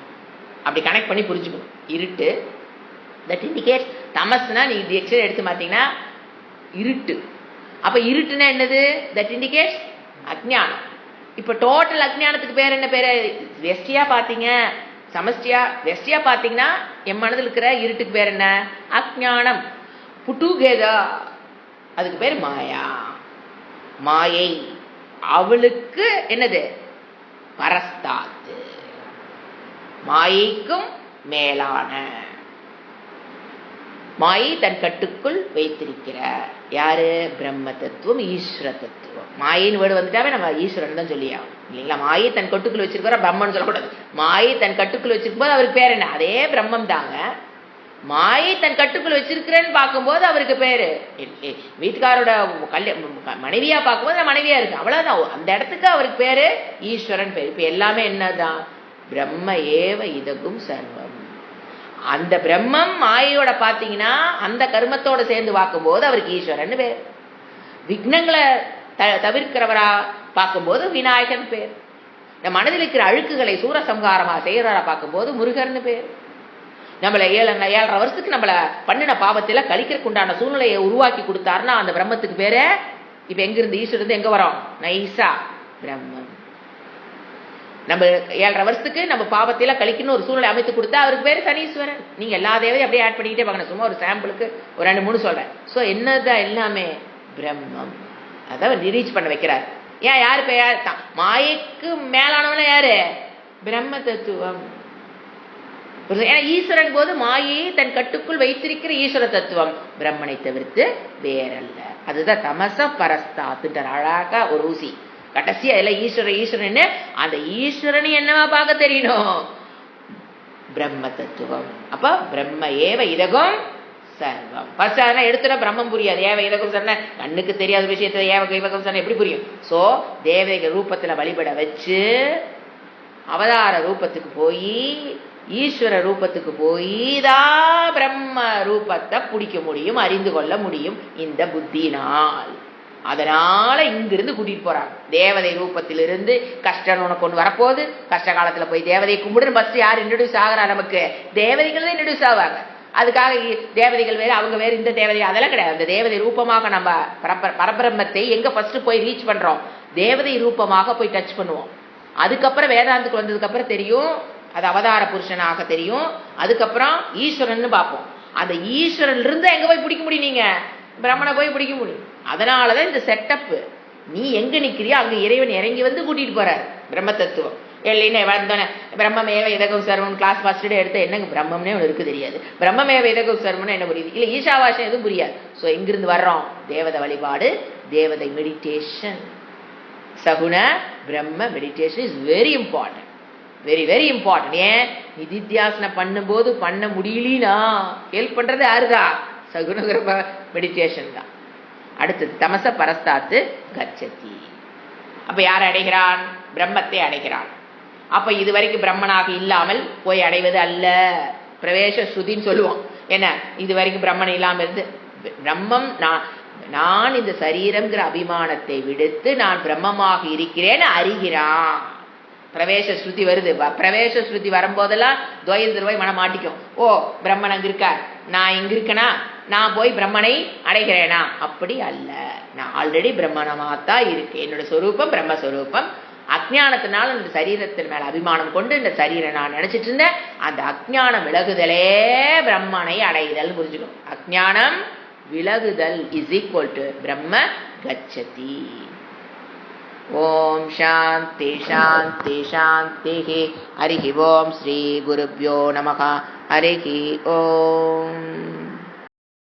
அப்படி கனெக்ட் பண்ணி புரிஞ்சுக்கணும். இருட்டு, தட் இண்டிகேட்ஸ். தமஸ்னா நீ டிஎக்ஷன் எடுத்து பார்த்தீங்கன்னா இருட்டு. அப்ப இருட்டுனா என்னது? தட் இண்டிகேட்ஸ் அஜ்ஞானம். இப்ப டோட்டல் அஜ்ஞானத்துக்கு பேர் என்ன பேரு? வெஸ்டியா பாத்தீங்க, சமஷ்டியா வெஸ்டியா பாத்தீங்கன்னா என் மனதில் இருக்கிற இருட்டுக்கு பேர் என்ன? அஜ்ஞானம். புட்டுகேதா, அதுக்கு பேர் மாயா. மாயை அவளுக்கு என்னது? பரஸ்தாத்து, மாயைக்கும் மேலான. மாயை தன் கட்டுக்குள் வைத்திருக்கிற யாரு? பிரம்ம தத்துவம், ஈஸ்வர தத்துவம். மாயின்னு வேர்டு வந்துட்டாவே நம்ம ஈஸ்வரன் தான் சொல்லி ஆகும் இல்லைங்களா? மாயை தன் கட்டுக்குள் வச்சிருக்கிற பிரம்மன் சொல்லக்கூடாது. மாயை தன் கட்டுக்குள் வச்சிருக்கும் போது அவருக்கு பேர் என்ன? அதே பிரம்மம் தாங்க. மாயை தன் கட்டுக்குள் வச்சிருக்கிறேன்னு பார்க்கும்போது அவருக்கு பேரு, வீட்டுக்காரோட மனைவியா பார்க்கும்போது மனைவியா இருக்கு, அவ்வளவுதான். அந்த இடத்துக்கு அவருக்கு பேரு ஈஸ்வரன் பேரு. இப்ப எல்லாமே என்னதான்? பிரம்ம ஏவ இதகும் சர்வம். அந்த பிரம்மம் மாயோட பாத்தீங்கன்னா அந்த கர்மத்தோட சேர்ந்து பார்க்கும்போது அவருக்கு ஈஸ்வரன் பேர். விக்னங்களை தவிர்க்கிறவரா பார்க்கும்போது விநாயகன் பேர். இந்த மனதில் இருக்கிற அழுக்குகளை சூரசம்ஹாரமா செய்யறவரா பார்க்கும்போது முருகர்னு பேர். நம்மளை 7.5 வருஷத்துக்கு நம்மள பண்ணின பாவத்தில கழிக்கிறதுக்கு உண்டான சூழ்நிலையை உருவாக்கி கொடுத்தாருன்னா அந்த பிரம்மத்துக்கு பேரு. இப்ப எங்கிருந்து ஈஸ்வரந்து எங்க வரோம்? நைசா பிரம்மம். நம்ம 7.5 வருஷத்துக்கு நம்ம பாவத்தில கழிக்கணும் ஒரு சூழ்நிலை அமைத்து கொடுத்தா அவருக்கு பேரு சனீஸ்வரன். நீங்க எல்லா தேவையும் அப்படியே ஆட் பண்ணிக்கிட்டே பார்க்கணும். சும்மா ஒரு சாம்பிளுக்கு ஒரு 2-3 சொல்றேன். சோ என்னதான் எல்லாமே பிரம்மம். அதான் ரீச் பண்ண வைக்கிறார். ஏன் யாரு பெயர் தான்? மாயைக்கு மேலானவன யாரு? பிரம்ம தத்துவம். ஏன்னா ஈஸ்வரன் போது மாயை தன் கட்டுக்குள் வைத்திருக்கிற ஈஸ்வர தத்துவம் பிரம்மனை தவிர்த்து வேறல்ல. அதுதான் தமச பரஸ்தாத்துன்ற அழகா ஒரு ஊசி. கடைசியா எல்லாம் ஈஸ்வரன் அந்த ஈஸ்வரன் என்னவா பார்க்க தெரியணும்? பிரம்ம தத்துவம். அப்ப பிரம்ம ஏவ இதகம் சர்வம். ஃபர்ஸ்ட் அதெல்லாம் எடுத்துட்டா பிரம்மம் புரியாது. ஏவ இதகம் சொன்ன கண்ணுக்கு தெரியாத விஷயத்த ஏவ கைவகம் சொன்ன எப்படி புரியும்? சோ தேவதைகள் ரூபத்துல வழிபட வச்சு அவதார ரூபத்துக்கு போய் ஈஸ்வர ரூபத்துக்கு போய் தான் பிரம்ம ரூபத்தை பிடிக்க முடியும், அறிந்து கொள்ள முடியும் இந்த புத்தினால். அதனால இங்கிருந்து கூட்டிட்டு போறாங்க. தேவதை ரூபத்திலிருந்து கஷ்டம் உனக்கு ஒண்ணு வரப்போகுது, கஷ்ட காலத்துல போய் தேவதையை கும்பிடுன்னு ஃபர்ஸ்ட் யார் இன்ட்ரடியூஸ் ஆகிறா? நமக்கு தேவதைகள் தான் இன்ட்ரடியூஸ் ஆவாங்க. அதுக்காக தேவதைகள் வேறு அவங்க வேறு இந்த தேவதை அதெல்லாம் கிடையாது. அந்த தேவதை ரூபமாக நம்ம பரபிரம்மத்தை எங்க ஃபர்ஸ்ட் போய் ரீச் பண்றோம்? தேவதை ரூபமாக போய் டச் பண்ணுவோம். அதுக்கப்புறம் வேதாந்தத்துக்கு வந்ததுக்கு அப்புறம் தெரியும் அது அவதார புருஷனாக தெரியும். அதுக்கப்புறம் ஈஸ்வரன் பார்ப்போம். அந்த ஈஸ்வரன் இருந்து எங்க போய் பிடிக்க முடியும்? நீங்க பிரம்மனை போய் பிடிக்க முடியும். அதனாலதான் இந்த செட்டப். நீ எங்க நிக்கிறியோ அங்க இறைவன் இறங்கி வந்து கூட்டிட்டு போறாரு. பிரம்ம தத்துவம் இல்லைன்னு வந்தோன்னே பிரம்மமேவ இதகம் சர்வம் கிளாஸ் ஃபர்ஸ்ட் டே எடுத்த என்னங்க பிரம்மம்னே ஒன்று இருக்கு தெரியாது. பிரம்மமேவ இதகம் சர்வம்னு என்ன புரியுது? இல்ல ஈஷாவாசம் எதுவும் புரியாது. ஸோ எங்கிருந்து வர்றோம்? தேவதை வழிபாடு, தேவதை மெடிடேஷன். சகுண பிரம்ம meditation is very important. Very very important. ஏன் நிதித்தியாசனம் பண்ணும்போது பண்ண முடியலனா ஹெல்ப் பண்றது யாருதான்? சகுண பிரம்ம மெடிடேஷன் தான். அடுத்தது தமச பரஸ்தாத்து கச்சதி. அப்ப யார் அடைகிறான்? பிரம்மத்தை அடைகிறான். அப்ப இதுவரைக்கும் பிரம்மனாக இல்லாமல் போய் அடைவது அல்ல. பிரவேச ஸ்ருதின்னு சொல்லுவோம். என்ன இது வரைக்கும் பிரம்மன் இல்லாமல் இருந்து பிரம்மம் நான் இந்த சரீரம்ங்கிற அபிமானத்தை விடுத்து நான் பிரம்மமாக இருக்கிறேன்னு அறிகிறான். பிரவேச ஸ்ருதி வருது. பிரவேச ஸ்ருதி வரும்போதெல்லாம் துவயந்திருவாய் மனம் மாட்டிக்கும். ஓ பிரம்மன் அங்க இருக்கார், நான் இங்க இருக்கனா, நான் போய் பிரம்மனை அடைகிறேனா? அப்படி அல்ல. நான் ஆல்ரெடி பிரம்மணமாத்தான் இருக்கேன். என்னோட சொரூபம் பிரம்மஸ்வரூபம். அஜ்ஞானத்தினால இந்த சரீரத்தின் மேல அபிமானம் கொண்டு இந்த சரீரம் நான் நினைச்சிட்டு இருந்தேன். அந்த அஜ்ஞானம் விலகுதலே பிரம்மனை அடைதல் புரிஞ்சுக்கணும். அஜ்ஞானம் விலகுதல் இஸ் ஈக்குவல் டு பிரம்ம கச்சதி. ஓம் சாந்தி சாந்தி சாந்தி. ஹரிஹி ஓம் ஸ்ரீ குருப்யோ நமஹ. ஹரிஹி ஓம்.